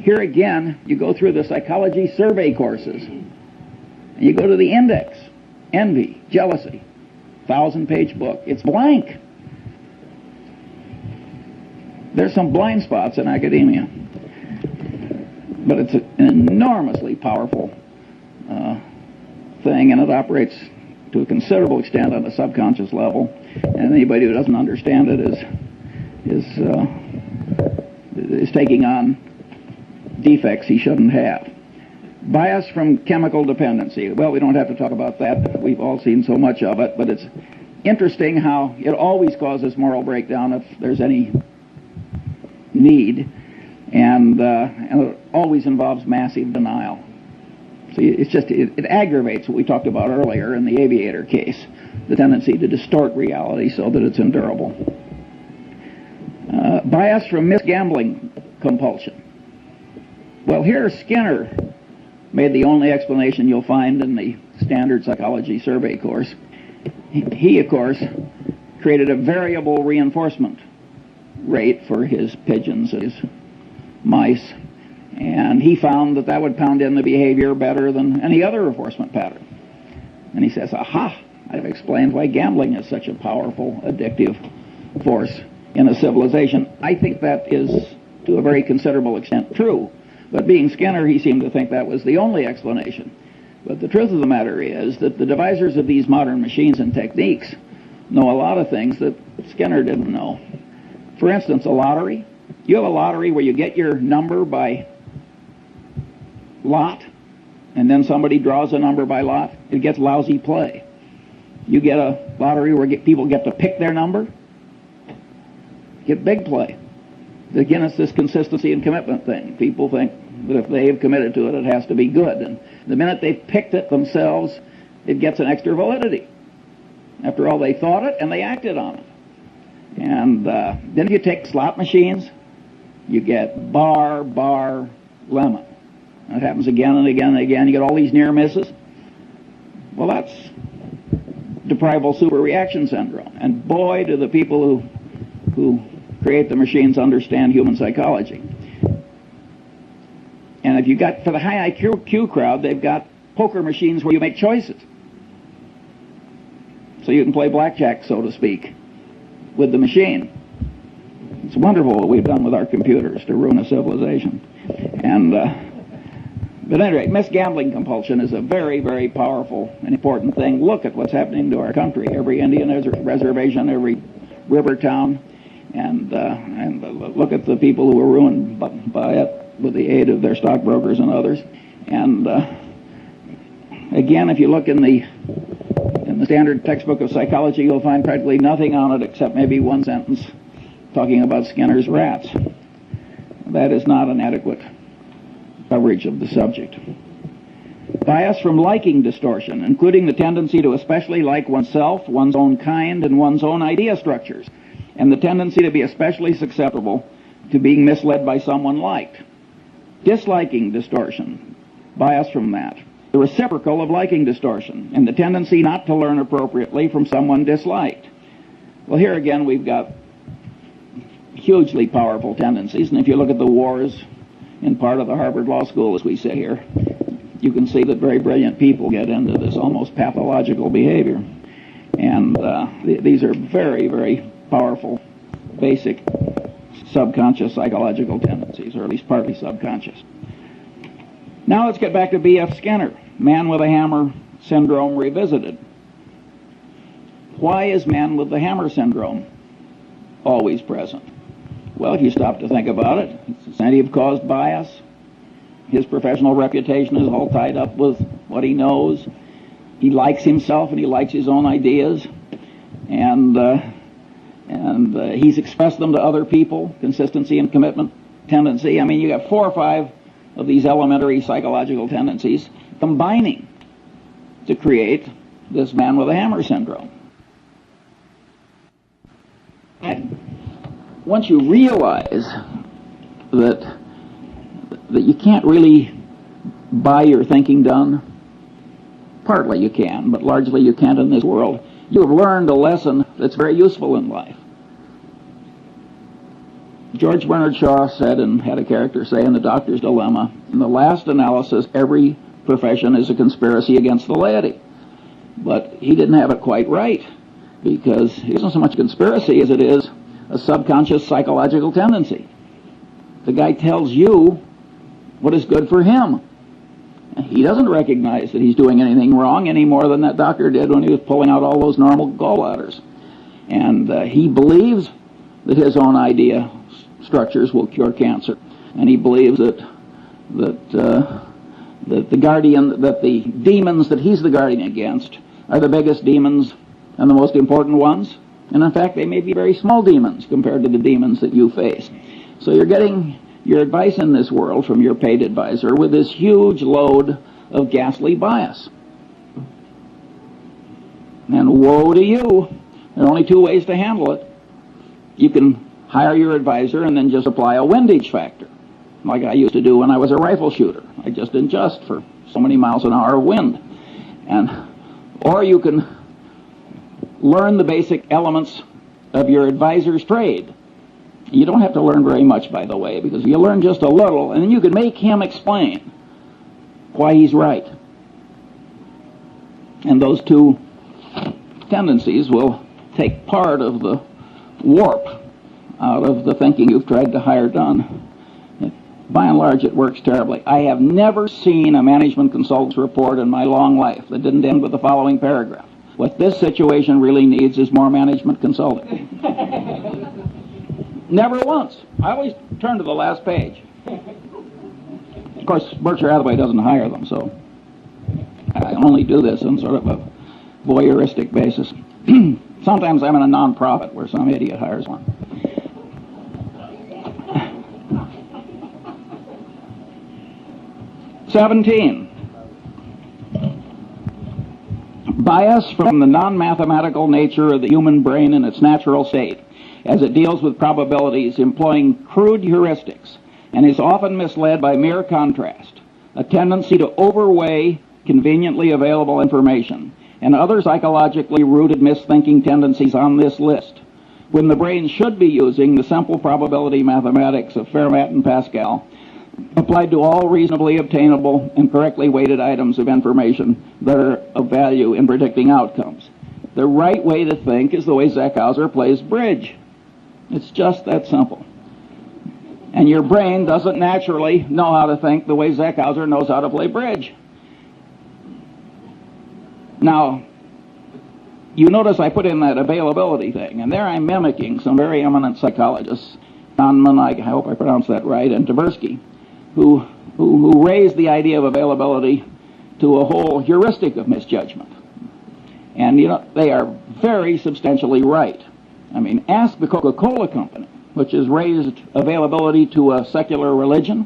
Here again, you go through the psychology survey courses, and you go to the index, envy, jealousy, 1,000-page book. It's blank. There's some blind spots in academia, but it's an enormously powerful thing, and it operates to a considerable extent on a subconscious level, and anybody who doesn't understand it is is taking on defects he shouldn't have. Bias from chemical dependency. Well, we don't have to talk about that. We've all seen so much of it, but it's interesting how it always causes moral breakdown if there's any need, and it always involves massive denial. So it aggravates what we talked about earlier in the aviator case, the tendency to distort reality so that it's endurable. Bias from misgambling compulsion. Well, here Skinner made the only explanation you'll find in the standard psychology survey course. He, of course, created a variable reinforcement rate for his pigeons and his mice, and he found that that would pound in the behavior better than any other reinforcement pattern. And he says, aha, I've explained why gambling is such a powerful, addictive force in a civilization. I think that is, to a very considerable extent, true. But being Skinner, he seemed to think that was the only explanation. But the truth of the matter is that the devisers of these modern machines and techniques know a lot of things that Skinner didn't know. For instance, a lottery. You have a lottery where you get your number by lot, and then somebody draws a number by lot. It gets lousy play. You get a lottery where people get to pick their number, get big play. Again, it's this consistency and commitment thing. People think that if they've committed to it, it has to be good. And the minute they've picked it themselves, it gets an extra validity. After all, they thought it and they acted on it. And then if you take slot machines, you get bar, lemon. And it happens again and again and again. You get all these near misses. Well, that's deprival superreaction syndrome. And boy, do the people who create the machines understand human psychology. And if you got, for the high IQ crowd, they've got poker machines where you make choices. So you can play blackjack, so to speak, with the machine. It's wonderful what we've done with our computers to ruin a civilization. And but at any rate, misgambling compulsion is a very, very powerful and important thing. Look at what's happening to our country. Every Indian reservation, every river town, and look at the people who are ruined by it with the aid of their stockbrokers and others. And again, if you look in the standard textbook of psychology, you'll find practically nothing on it except maybe one sentence talking about Skinner's rats. That is not an adequate coverage of the subject. Bias from liking distortion, including the tendency to especially like oneself, one's own kind, and one's own idea structures, and the tendency to be especially susceptible to being misled by someone liked. Disliking distortion, bias from that. The reciprocal of liking distortion, and the tendency not to learn appropriately from someone disliked. Well, here again we've got hugely powerful tendencies, and if you look at the wars in part of the Harvard Law School as we sit here, you can see that very brilliant people get into this almost pathological behavior. And these are very, very powerful, basic, subconscious psychological tendencies, or at least partly subconscious. Now let's get back to B.F. Skinner, man with a hammer syndrome revisited. Why is man with the hammer syndrome always present? Well, if you stop to think about it, it's incentive-caused bias. His professional reputation is all tied up with what he knows. He likes himself and he likes his own ideas, and he's expressed them to other people. Consistency and commitment tendency. I mean, you got 4 or 5 of these elementary psychological tendencies combining to create this man with a hammer syndrome. And once you realize that you can't really buy your thinking done, partly you can, but largely you can't in this world, you have learned a lesson that's very useful in life. George Bernard Shaw said, and had a character say in The Doctor's Dilemma, in the last analysis, every profession is a conspiracy against the laity. But he didn't have it quite right, because it isn't so much a conspiracy as it is a subconscious psychological tendency. The guy tells you what is good for him. He doesn't recognize that he's doing anything wrong any more than that doctor did when he was pulling out all those normal gallbladders. And he believes that his own idea structures will cure cancer. And he believes that the demons that he's the guardian against are the biggest demons and the most important ones. And in fact, they may be very small demons compared to the demons that you face. So you're getting your advice in this world from your paid advisor with this huge load of ghastly bias. And woe to you. There are only two ways to handle it. You can hire your advisor and then just apply a windage factor, like I used to do when I was a rifle shooter. I just adjust for so many miles an hour of wind. Or you can learn the basic elements of your advisor's trade. You don't have to learn very much, by the way, because you learn just a little, and then you can make him explain why he's right. And those two tendencies will take part of the warp out of the thinking you've tried to hire done. By and large, it works terribly. I have never seen a management consultant's report in my long life that didn't end with the following paragraph: what this situation really needs is more management consulting. Never once. I always turn to the last page. Of course, Berkshire Hathaway doesn't hire them, so I only do this on sort of a voyeuristic basis. Sometimes I'm in a non-profit where some idiot hires one. "17. Bias from the non-mathematical nature of the human brain in its natural state, as it deals with probabilities employing crude heuristics, and is often misled by mere contrast, a tendency to overweigh conveniently available information, and other psychologically rooted misthinking tendencies on this list, when the brain should be using the simple probability mathematics of Fermat and Pascal, applied to all reasonably obtainable and correctly weighted items of information that are of value in predicting outcomes. The right way to think is the way Zeckhauser plays bridge. It's just that simple. And your brain doesn't naturally know how to think the way Zeckhauser knows how to play bridge. Now, you notice I put in that availability thing, and there I'm mimicking some very eminent psychologists, Kahneman, I hope I pronounced that right, and Tversky, who raised the idea of availability to a whole heuristic of misjudgment. And, you know, they are very substantially right. I mean, ask the Coca-Cola Company, which has raised availability to a secular religion,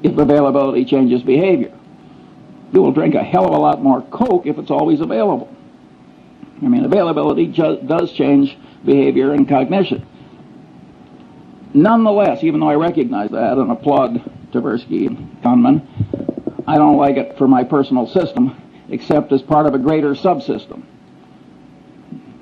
if availability changes behavior. You will drink a hell of a lot more Coke if it's always available. I mean, availability does change behavior and cognition. Nonetheless, even though I recognize that and applaud Tversky and Kahneman, I don't like it for my personal system, except as part of a greater subsystem,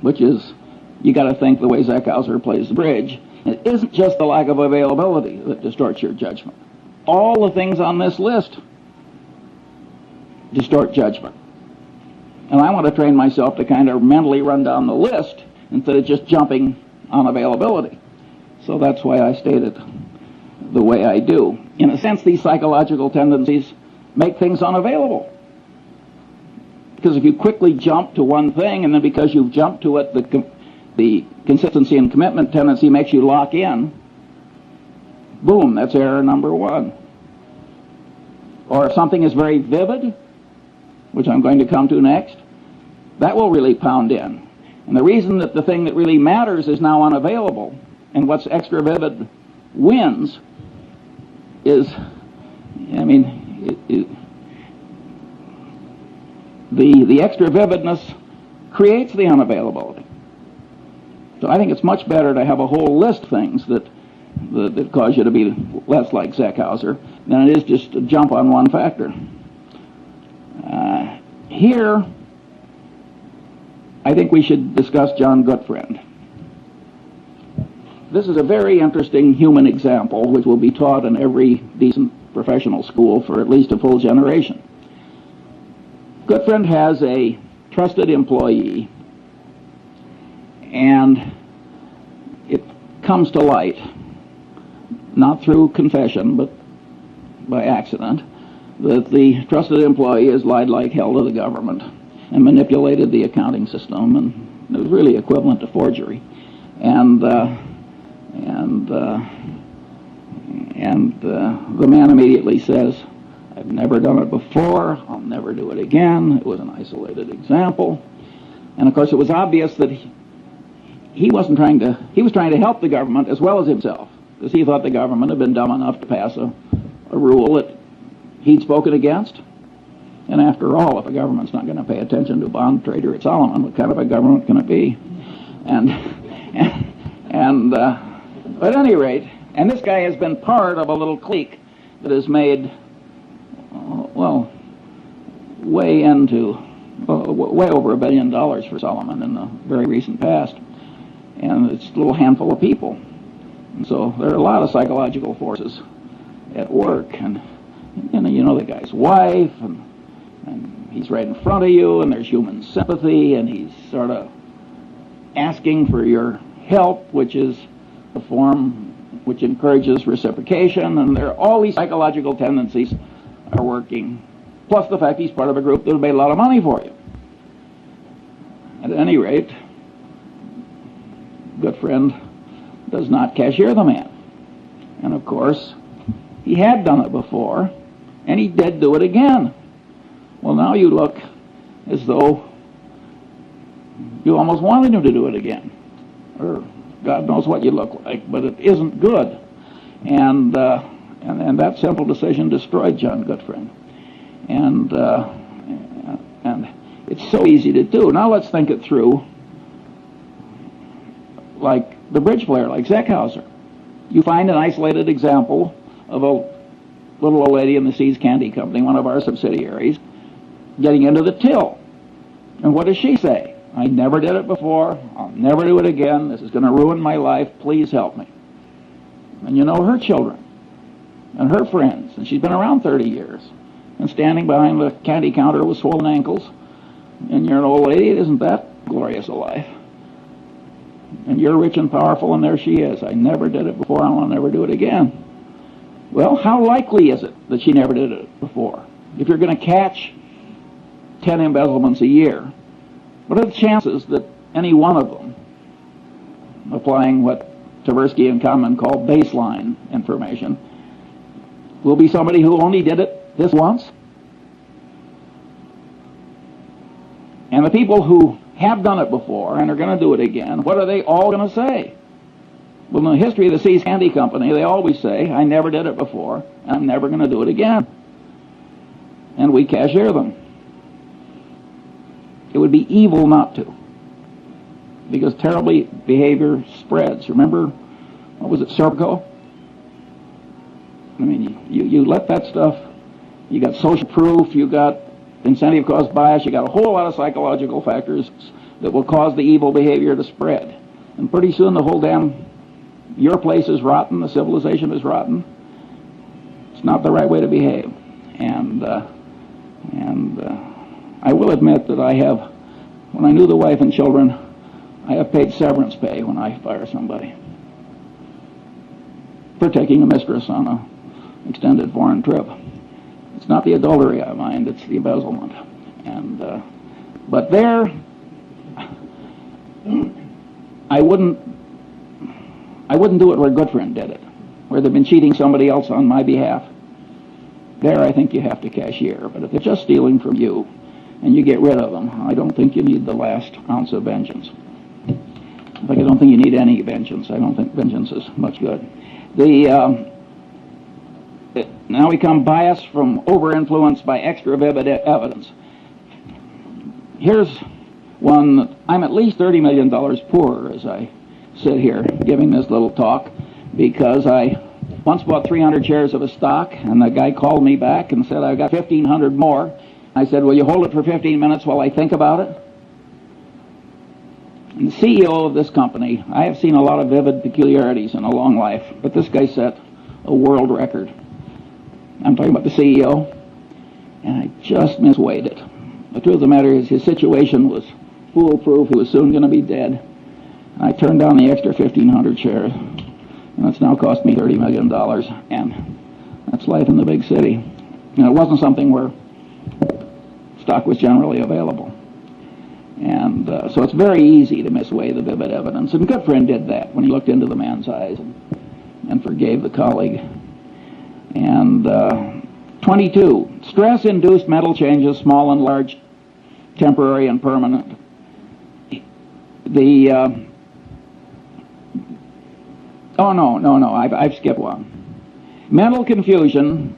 which is you got to think the way Zeckhauser plays the bridge. It isn't just the lack of availability that distorts your judgment. All the things on this list distort judgment. And I want to train myself to kind of mentally run down the list instead of just jumping on availability. So that's why I state it the way I do. In a sense, these psychological tendencies make things unavailable. Because if you quickly jump to one thing, and then because you've jumped to it, the consistency and commitment tendency makes you lock in, boom, that's error number one. Or if something is very vivid, which I'm going to come to next, that will really pound in. And the reason that the thing that really matters is now unavailable, and what's extra vivid wins, is, I mean, the extra vividness creates the unavailability. So I think it's much better to have a whole list of things that cause you to be less like Zeckhauser than it is just to jump on one factor. Here, I think we should discuss John Gutfried. This is a very interesting human example which will be taught in every decent professional school for at least a full generation. Gutfried has a trusted employee, and it comes to light, not through confession, but by accident, that the trusted employee has lied like hell to the government and manipulated the accounting system, and it was really equivalent to forgery. And And the man immediately says, "I've never done it before. I'll never do it again. It was an isolated example." And of course, it was obvious that he was trying to help the government as well as himself, because he thought the government had been dumb enough to pass a rule that he'd spoken against. And after all, if a government's not going to pay attention to a bond trader at Solomon, what kind of a government can it be? But at any rate, and this guy has been part of a little clique that has made, way over $1 billion for Solomon in the very recent past. And it's a little handful of people. And so there are a lot of psychological forces at work. And you know the guy's wife, and he's right in front of you, and there's human sympathy, and he's sort of asking for your help, which is a form which encourages reciprocation, and there are all these psychological tendencies are working, plus the fact he's part of a group that will pay a lot of money for you. At any rate, good friend does not cashier the man. And of course, he had done it before, and he did do it again. Well, now you look as though you almost wanted him to do it again. Or God knows what you look like, but it isn't good. And that simple decision destroyed John Goodfriend. And it's so easy to do. Now let's think it through like the bridge player, like Zeckhauser. You find an isolated example of a little old lady in the Seas Candy Company, one of our subsidiaries, getting into the till. And what does she say? "I never did it before. I'll never do it again. This is going to ruin my life. Please help me." And you know her children and her friends, and she's been around 30 years, and standing behind the candy counter with swollen ankles, and you're an old lady. It isn't that glorious a life. And you're rich and powerful, and there she is. "I never did it before, and I'll never do it again." Well, how likely is it that she never did it before? If you're going to catch 10 embezzlements a year, what are the chances that any one of them, applying what Tversky and Kahneman call baseline information, will be somebody who only did it this once? And the people who have done it before and are going to do it again, what are they all going to say? Well, in the history of the Seas Candy Company, they always say, "I never did it before, and I'm never going to do it again." And we cashier them. It would be evil not to, because terrible behavior spreads. Remember, what was it, Serpico? I mean, you let that stuff, you got social proof, you got incentive caused bias, you got a whole lot of psychological factors that will cause the evil behavior to spread. And pretty soon the whole damn, your place is rotten, the civilization is rotten. It's not the right way to behave. And I will admit that when I knew the wife and children, I have paid severance pay when I fire somebody for taking a mistress on an extended foreign trip. It's not the adultery I mind, it's the embezzlement. But there, I wouldn't do it where Goodfriend did it, where they've been cheating somebody else on my behalf. There, I think you have to cashier. But if they're just stealing from you and you get rid of them, I don't think you need the last ounce of vengeance. In fact, I don't think you need any vengeance. I don't think vengeance is much good. Now we come bias from over-influence by extra vivid evidence. Here's one that I'm at least $30 million poorer as I sit here giving this little talk, because I once bought 300 shares of a stock, and the guy called me back and said, "I've got 1,500 more." I said, "Will you hold it for 15 minutes while I think about it?" And the CEO of this company, I have seen a lot of vivid peculiarities in a long life, but this guy set a world record. I'm talking about the CEO, and I just misweighed it. The truth of the matter is his situation was foolproof. He was soon going to be dead. I turned down the extra 1,500 shares, and it's now cost me $30 million, and that's life in the big city. And it wasn't something where stock was generally available. And so it's very easy to misweigh the vivid evidence. And Goodfriend did that when he looked into the man's eyes and forgave the colleague. And 22, stress-induced mental changes, small and large, temporary and permanent. I've skipped one. Mental confusion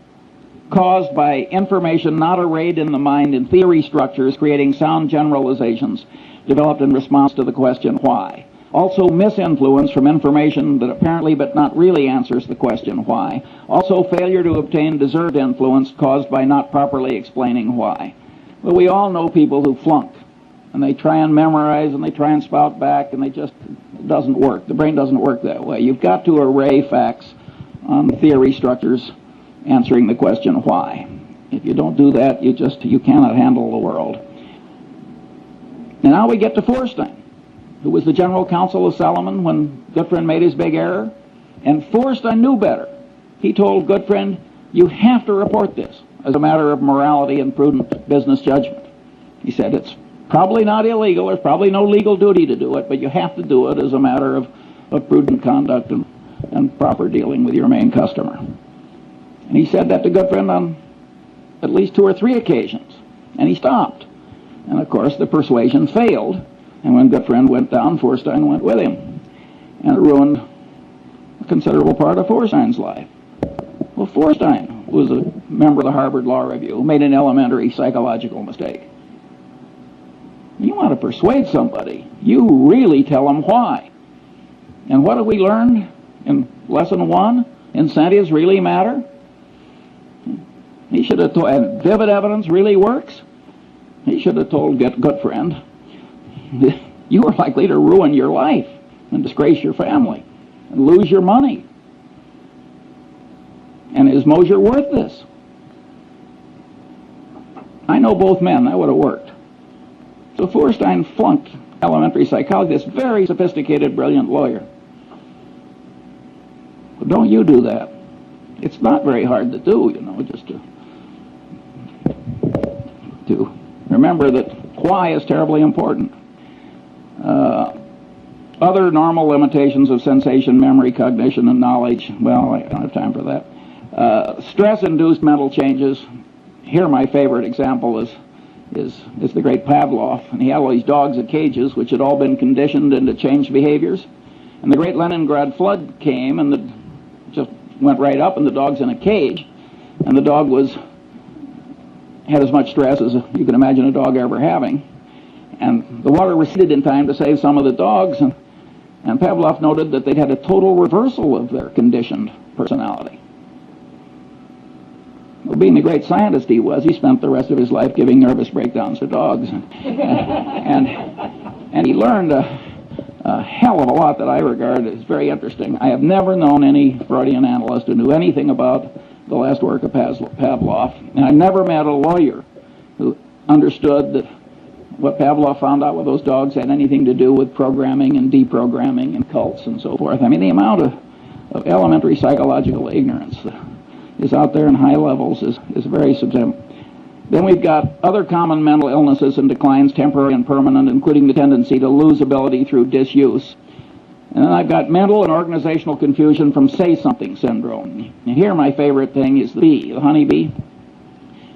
caused by information not arrayed in the mind in theory structures, creating sound generalizations developed in response to the question why. Also misinfluence from information that apparently but not really answers the question why. Also failure to obtain deserved influence caused by not properly explaining why. Well, we all know people who flunk, and they try and memorize and they try and spout back, and it doesn't work. The brain doesn't work that way. You've got to array facts on theory structures answering the question why. If you don't do that, you cannot handle the world. And now we get to Feuerstein, who was the general counsel of Salomon when Goodfriend made his big error. And Feuerstein knew better. He told Goodfriend, you have to report this as a matter of morality and prudent business judgment. He said it's probably not illegal, there's probably no legal duty to do it, but you have to do it as a matter of prudent conduct and proper dealing with your main customer. And he said that to Goodfriend on at least 2 or 3 occasions. And he stopped. And of course the persuasion failed. And when Goodfriend went down, Feuerstein went with him. And it ruined a considerable part of Feuerstein's life. Well, Feuerstein was a member of the Harvard Law Review who made an elementary psychological mistake. You want to persuade somebody, you really tell them why. And what have we learned in lesson 1? Incentives really matter. He should have told, and vivid evidence really works. He should have told Goodfriend, you are likely to ruin your life and disgrace your family and lose your money. And is Mosier worth this? I know both men, that would have worked. So Feuerstein flunked elementary psychology, this very sophisticated, brilliant lawyer. But don't you do that. It's not very hard to do, just to remember that why is terribly important. Other normal limitations of sensation, memory, cognition, and knowledge, well, I don't have time for that. Stress-induced mental changes. Here my favorite example is the great Pavlov, and he had all these dogs in cages which had all been conditioned into changed behaviors. And the great Leningrad flood came and just went right up, and the dog's in a cage, and the dog had as much stress as you can imagine a dog ever having. And the water receded in time to save some of the dogs, and Pavlov noted that they'd had a total reversal of their conditioned personality. Well, being the great scientist he was, he spent the rest of his life giving nervous breakdowns to dogs. And he learned a hell of a lot that I regard as very interesting. I have never known any Freudian analyst who knew anything about the last work of Pavlov. And I never met a lawyer who understood that what Pavlov found out with those dogs had anything to do with programming and deprogramming and cults and so forth. I mean, the amount of elementary psychological ignorance that is out there in high levels is very substantial. Then we've got other common mental illnesses and declines, temporary and permanent, including the tendency to lose ability through disuse. And then I've got mental and organizational confusion from say-something syndrome. And here my favorite thing is the bee, the honeybee.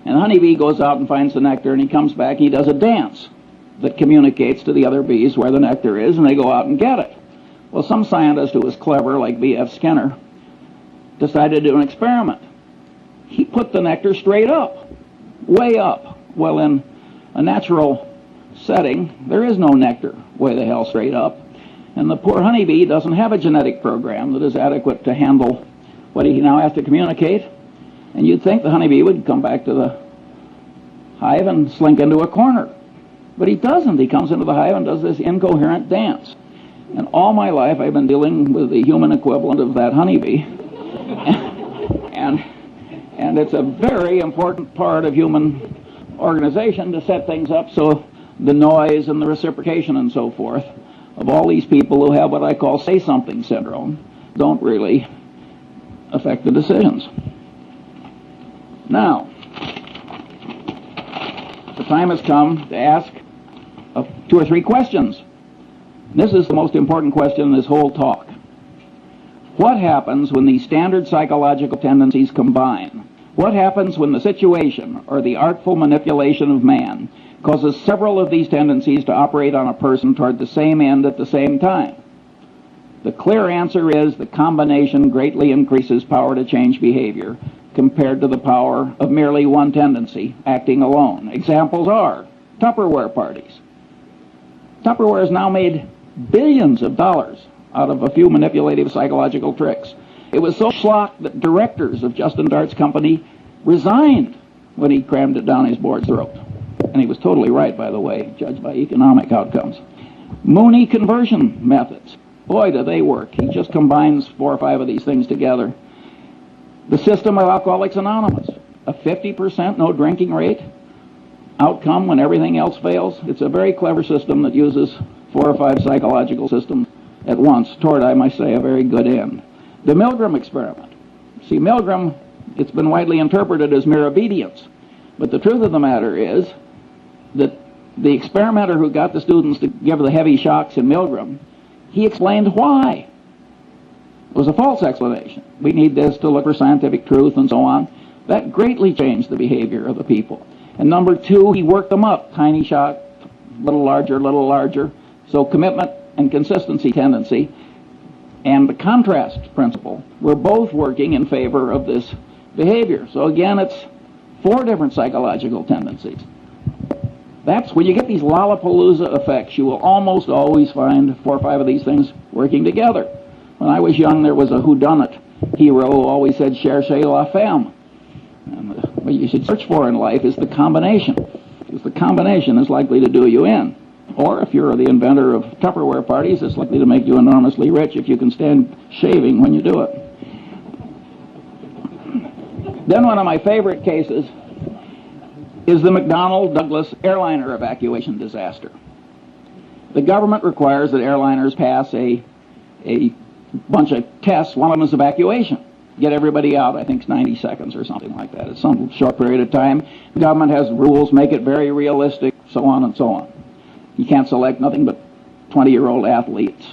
And the honeybee goes out and finds the nectar, and he comes back, he does a dance that communicates to the other bees where the nectar is, and they go out and get it. Well, some scientist who was clever, like B.F. Skinner, decided to do an experiment. He put the nectar straight up, way up. Well, in a natural setting, there is no nectar way the hell straight up. And the poor honeybee doesn't have a genetic program that is adequate to handle what he now has to communicate. And you'd think the honeybee would come back to the hive and slink into a corner. But he doesn't. He comes into the hive and does this incoherent dance. And all my life I've been dealing with the human equivalent of that honeybee. And it's a very important part of human organization to set things up so the noise and the reciprocation and so forth of all these people who have what I call say-something syndrome don't really affect the decisions. Now, the time has come to ask of 2 or 3 questions. This is the most important question in this whole talk. What happens when these standard psychological tendencies combine? What happens when the situation or the artful manipulation of man causes several of these tendencies to operate on a person toward the same end at the same time? The clear answer is the combination greatly increases power to change behavior compared to the power of merely one tendency acting alone. Examples are Tupperware parties. Tupperware has now made billions of dollars out of a few manipulative psychological tricks. It was so schlock that directors of Justin Dart's company resigned when he crammed it down his board's throat. And he was totally right, by the way, judged by economic outcomes. Mooney conversion methods. Boy, do they work. He just combines 4 or 5 of these things together. The system of Alcoholics Anonymous. A 50% no drinking rate. Outcome when everything else fails. It's a very clever system that uses 4 or 5 psychological systems at once toward, I must say, a very good end. The Milgram experiment. See, Milgram, it's been widely interpreted as mere obedience. But the truth of the matter is that the experimenter who got the students to give the heavy shocks in Milgram, he explained why. It was a false explanation. We need this to look for scientific truth and so on. That greatly changed the behavior of the people. And number 2, he worked them up. Tiny shock, little larger. So commitment and consistency tendency and the contrast principle were both working in favor of this behavior. So again, it's 4 different psychological tendencies. That's when you get these lollapalooza effects, you will almost always find 4 or 5 of these things working together. When I was young, there was a whodunit hero who always said, cherchez la femme. And what you should search for in life is the combination, because the combination is likely to do you in. Or if you're the inventor of Tupperware parties, it's likely to make you enormously rich if you can stand shaving when you do it. Then one of my favorite cases is the McDonnell Douglas airliner evacuation disaster. The government requires that airliners pass a bunch of tests. One of them is evacuation. Get everybody out, I think it's 90 seconds or something like that. It's some short period of time. The government has rules, make it very realistic, so on and so on. You can't select nothing but 20-year-old athletes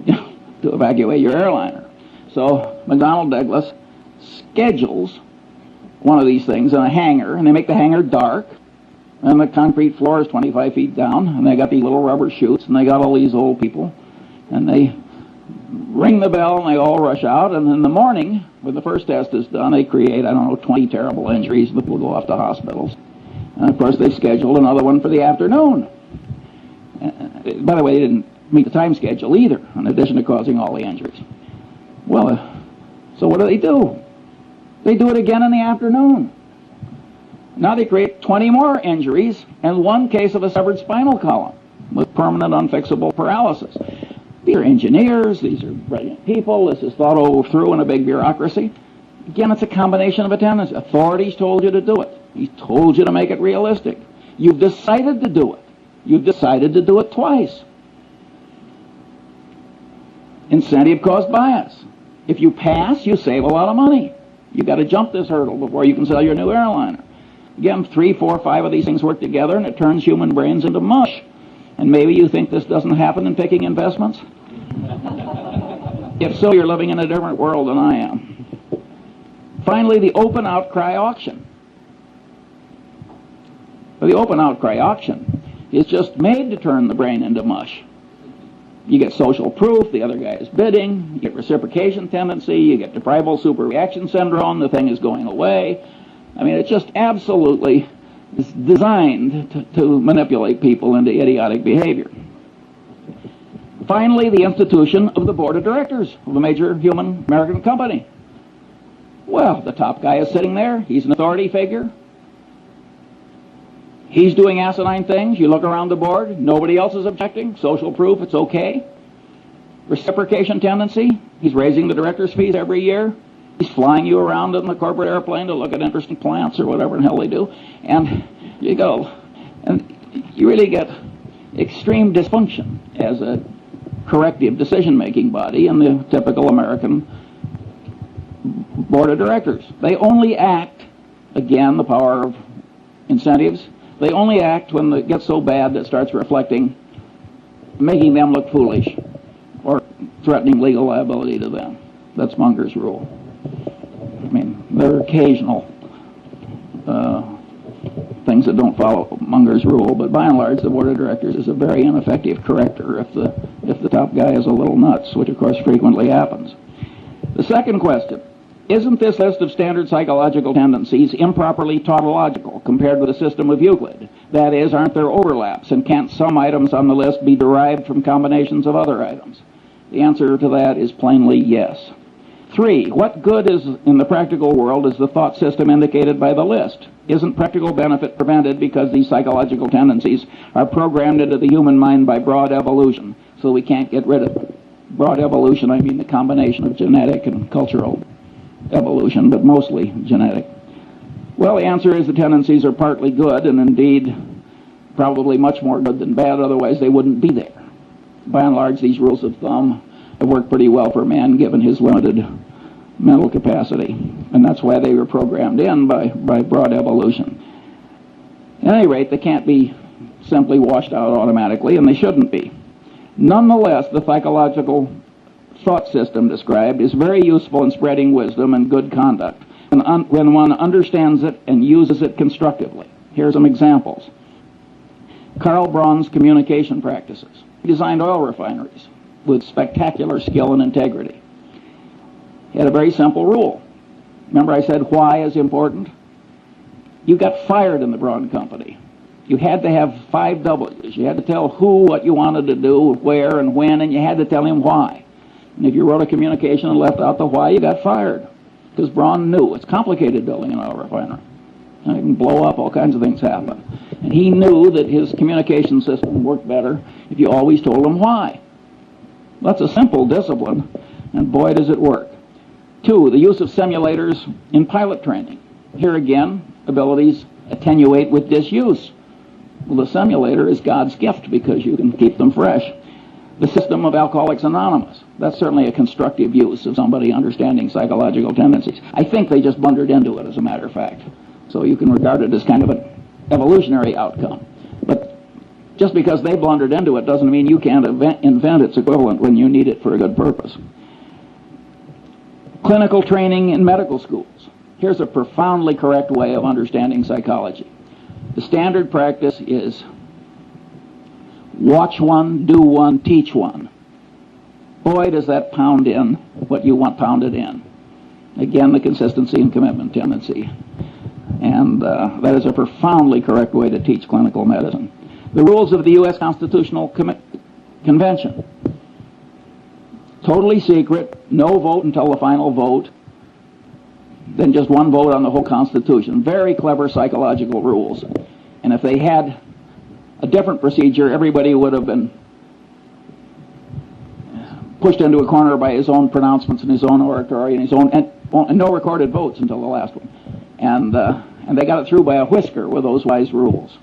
to evacuate your airliner. So McDonnell Douglas schedules one of these things in a hangar, and they make the hangar dark, and the concrete floor is 25 feet down, and they got these little rubber chutes, and they got all these old people, and they ring the bell, and they all rush out, and in the morning, when the first test is done, they create, 20 terrible injuries that will go off to hospitals. And of course, they scheduled another one for the afternoon. By the way, they didn't meet the time schedule either, in addition to causing all the injuries. Well, so what do? They do it again in the afternoon. Now they create 20 more injuries and 1 case of a severed spinal column with permanent unfixable paralysis. These are engineers, these are brilliant people, this is thought through in a big bureaucracy. Again, it's a combination of a tendency. Authorities told you to do it. He told you to make it realistic. You've decided to do it. You've decided to do it twice. Incentive caused bias. If you pass, you save a lot of money. You've got to jump this hurdle before you can sell your new airliner. Again, 3, 4, 5 of these things work together, and it turns human brains into mush. And maybe you think this doesn't happen in picking investments? If so, you're living in a different world than I am. Finally, the open outcry auction. Well, the open outcry auction is just made to turn the brain into mush. You get social proof, the other guy is bidding, you get reciprocation tendency, you get deprival superreaction syndrome, the thing is going away. I mean, it's just absolutely designed to manipulate people into idiotic behavior. Finally, the institution of the board of directors of a major human American company. Well, the top guy is sitting there, he's an authority figure. He's doing asinine things. You look around the board, nobody else is objecting. Social proof, it's okay. Reciprocation tendency, he's raising the director's fees every year. He's flying you around in the corporate airplane to look at interesting plants or whatever the hell they do. And you go. And you really get extreme dysfunction as a corrective decision-making body in the typical American board of directors. They only act, again, the power of incentives, They only act when it gets so bad that it starts reflecting, making them look foolish or threatening legal liability to them. That's Munger's rule. I mean, there are occasional things that don't follow Munger's rule, but by and large, the board of directors is a very ineffective corrector if the top guy is a little nuts, which of course frequently happens. The second question: isn't this list of standard psychological tendencies improperly tautological compared with the system of Euclid? That is, aren't there overlaps, and can't some items on the list be derived from combinations of other items? The answer to that is plainly yes. 3. What good is in the practical world is the thought system indicated by the list? Isn't practical benefit prevented because these psychological tendencies are programmed into the human mind by broad evolution, so we can't get rid of them? Broad evolution, I mean the combination of genetic and cultural evolution, but mostly genetic. Well, the answer is the tendencies are partly good, and indeed probably much more good than bad, otherwise they wouldn't be there. By and large, these rules of thumb have worked pretty well for man given his limited mental capacity, and that's why they were programmed in by broad evolution. At any rate, they can't be simply washed out automatically, and they shouldn't be. Nonetheless, the psychological thought system described is very useful in spreading wisdom and good conduct when one understands it and uses it constructively. Here are some examples. Karl Braun's communication practices. He designed oil refineries with spectacular skill and integrity. He had a very simple rule. Remember I said why is important? You got fired in the Braun Company. You had to have 5 W's. You had to tell who what you wanted to do, where and when, and you had to tell him why. And if you wrote a communication and left out the why, you got fired. Because Braun knew. It's complicated building an oil refinery. It can blow up, all kinds of things happen. And he knew that his communication system worked better if you always told him why. That's a simple discipline, and boy does it work. 2, the use of simulators in pilot training. Here again, abilities attenuate with disuse. Well, the simulator is God's gift because you can keep them fresh. The system of Alcoholics Anonymous. That's certainly a constructive use of somebody understanding psychological tendencies. I think they just blundered into it, as a matter of fact. So you can regard it as kind of an evolutionary outcome. But just because they blundered into it doesn't mean you can't invent its equivalent when you need it for a good purpose. Clinical training in medical schools. Here's a profoundly correct way of understanding psychology. The standard practice is watch one, do one, teach one. Boy, does that pound in what you want pounded in. Again, the consistency and commitment tendency. And that is a profoundly correct way to teach clinical medicine. The rules of the U.S. Constitutional Convention. Totally secret, no vote until the final vote, then just one vote on the whole Constitution. Very clever psychological rules. And if they had a different procedure, everybody would have been pushed into a corner by his own pronouncements and his own oratory and his own, and no recorded votes until the last one. And they got it through by a whisker with those wise rules.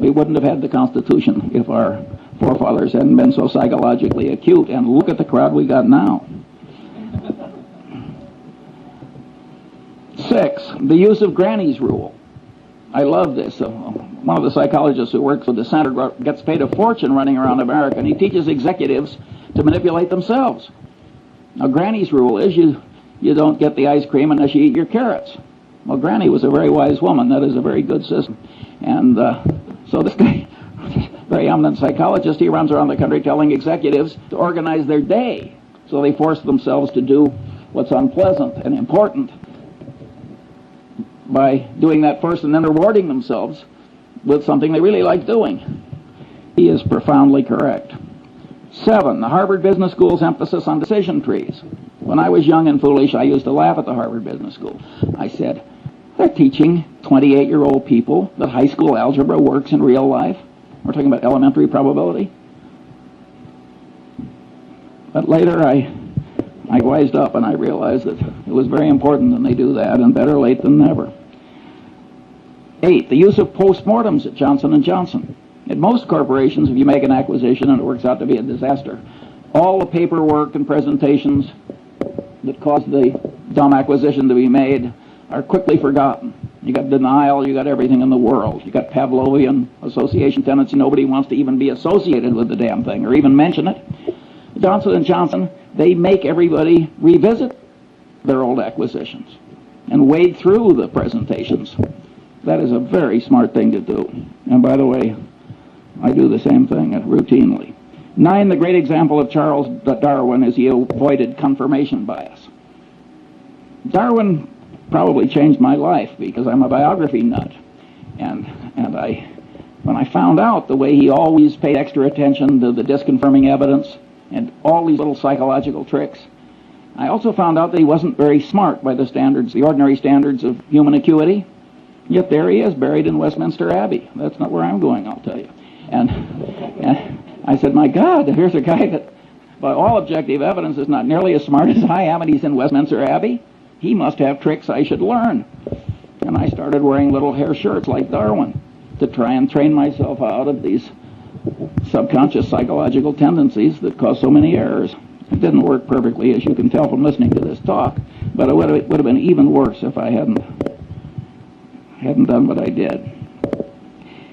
We wouldn't have had the Constitution if our forefathers hadn't been so psychologically acute. And look at the crowd we got now. 6, the use of Granny's rule. I love this. One of the psychologists who works with the center gets paid a fortune running around America, and he teaches executives to manipulate themselves. Now, Granny's rule is you don't get the ice cream unless you eat your carrots. Well, Granny was a very wise woman. That is a very good system. And so this guy, very eminent psychologist, he runs around the country telling executives to organize their day. So they force themselves to do what's unpleasant and important by doing that first and then rewarding themselves with something they really like doing. He is profoundly correct. 7, the Harvard Business School's emphasis on decision trees. When I was young and foolish, I used to laugh at the Harvard Business School. I said, they're teaching 28-year-old people that high school algebra works in real life. We're talking about elementary probability. But later I wised up and I realized that it was very important that they do that, and better late than never. 8, the use of postmortems at Johnson & Johnson. At most corporations, if you make an acquisition and it works out to be a disaster, all the paperwork and presentations that caused the dumb acquisition to be made are quickly forgotten. You got denial, you got everything in the world. You got Pavlovian association tendency. Nobody wants to even be associated with the damn thing or even mention it. Johnson & Johnson, they make everybody revisit their old acquisitions and wade through the presentations. That is a very smart thing to do. And by the way, I do the same thing routinely. 9, the great example of Charles Darwin is he avoided confirmation bias. Darwin probably changed my life because I'm a biography nut. And when I found out the way he always paid extra attention to the disconfirming evidence and all these little psychological tricks, I also found out that he wasn't very smart by the standards, the ordinary standards of human acuity. Yet there he is, buried in Westminster Abbey. That's not where I'm going, I'll tell you. And I said, my God, here's a guy that, by all objective evidence, is not nearly as smart as I am, and he's in Westminster Abbey. He must have tricks I should learn. And I started wearing little hair shirts like Darwin to try and train myself out of these subconscious psychological tendencies that cause so many errors. It didn't work perfectly, as you can tell from listening to this talk, but it would have been even worse if I hadn't done what I did.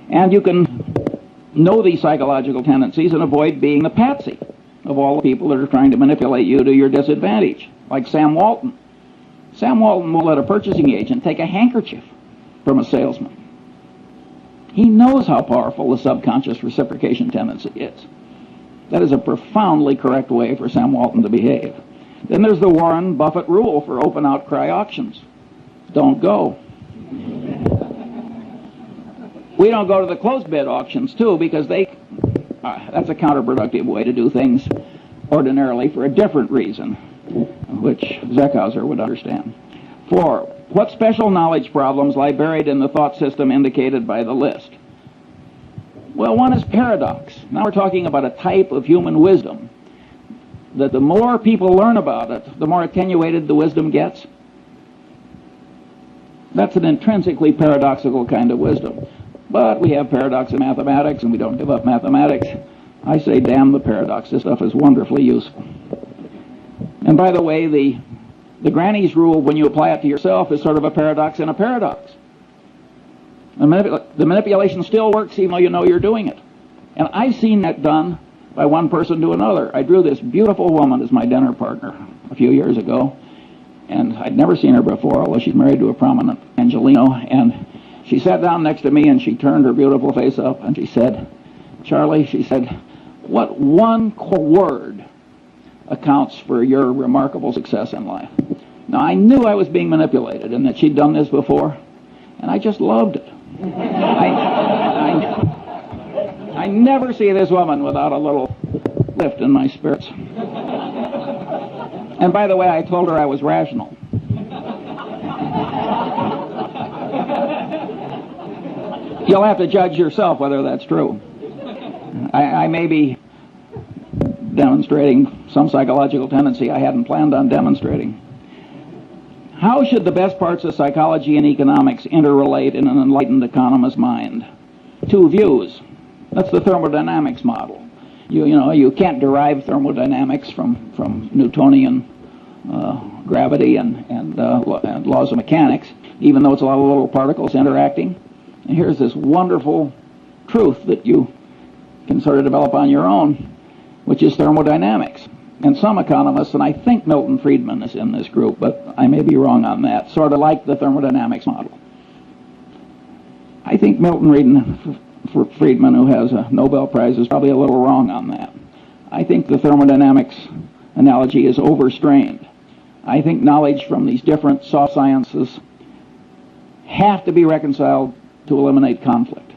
And you can know these psychological tendencies and avoid being the patsy of all the people that are trying to manipulate you to your disadvantage, like Sam Walton. Sam Walton will let a purchasing agent take a handkerchief from a salesman. He knows how powerful the subconscious reciprocation tendency is. That is a profoundly correct way for Sam Walton to behave. Then there's the Warren Buffett rule for open outcry auctions. Don't go. We don't go to the closed bid auctions, too, because that's a counterproductive way to do things ordinarily for a different reason, which Zeckhauser would understand. 4, what special knowledge problems lie buried in the thought system indicated by the list? Well, one is paradox. Now we're talking about a type of human wisdom that the more people learn about it, the more attenuated the wisdom gets. That's an intrinsically paradoxical kind of wisdom. But we have paradox in mathematics, and we don't give up mathematics. I say, damn the paradox. This stuff is wonderfully useful. And by the way, the granny's rule, when you apply it to yourself, is sort of a paradox in a paradox. The manipulation still works even though you know you're doing it. And I've seen that done by one person to another. I drew this beautiful woman as my dinner partner a few years ago, and I'd never seen her before, although she's married to a prominent Angelino, and she sat down next to me and she turned her beautiful face up and she said, Charlie, she said, what one word accounts for your remarkable success in life? Now, I knew I was being manipulated and that she'd done this before, and I just loved it. I never see this woman without a little lift in my spirits. And by the way, I told her I was rational. You'll have to judge yourself whether that's true. I may be demonstrating some psychological tendency I hadn't planned on demonstrating. How should the best parts of psychology and economics interrelate in an enlightened economist's mind? 2 views. That's the thermodynamics model. You can't derive thermodynamics from Newtonian gravity and laws of mechanics, even though it's a lot of little particles interacting. And here's this wonderful truth that you can sort of develop on your own, which is thermodynamics. And some economists, and I think Milton Friedman is in this group, but I may be wrong on that, sort of like the thermodynamics model. I think Milton Friedman, who has a Nobel Prize, is probably a little wrong on that. I think the thermodynamics analogy is overstrained. I think knowledge from these different soft sciences have to be reconciled to eliminate conflict.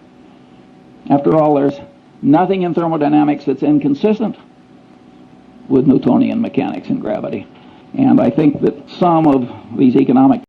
After all, there's nothing in thermodynamics that's inconsistent with Newtonian mechanics and gravity. And I think that some of these economic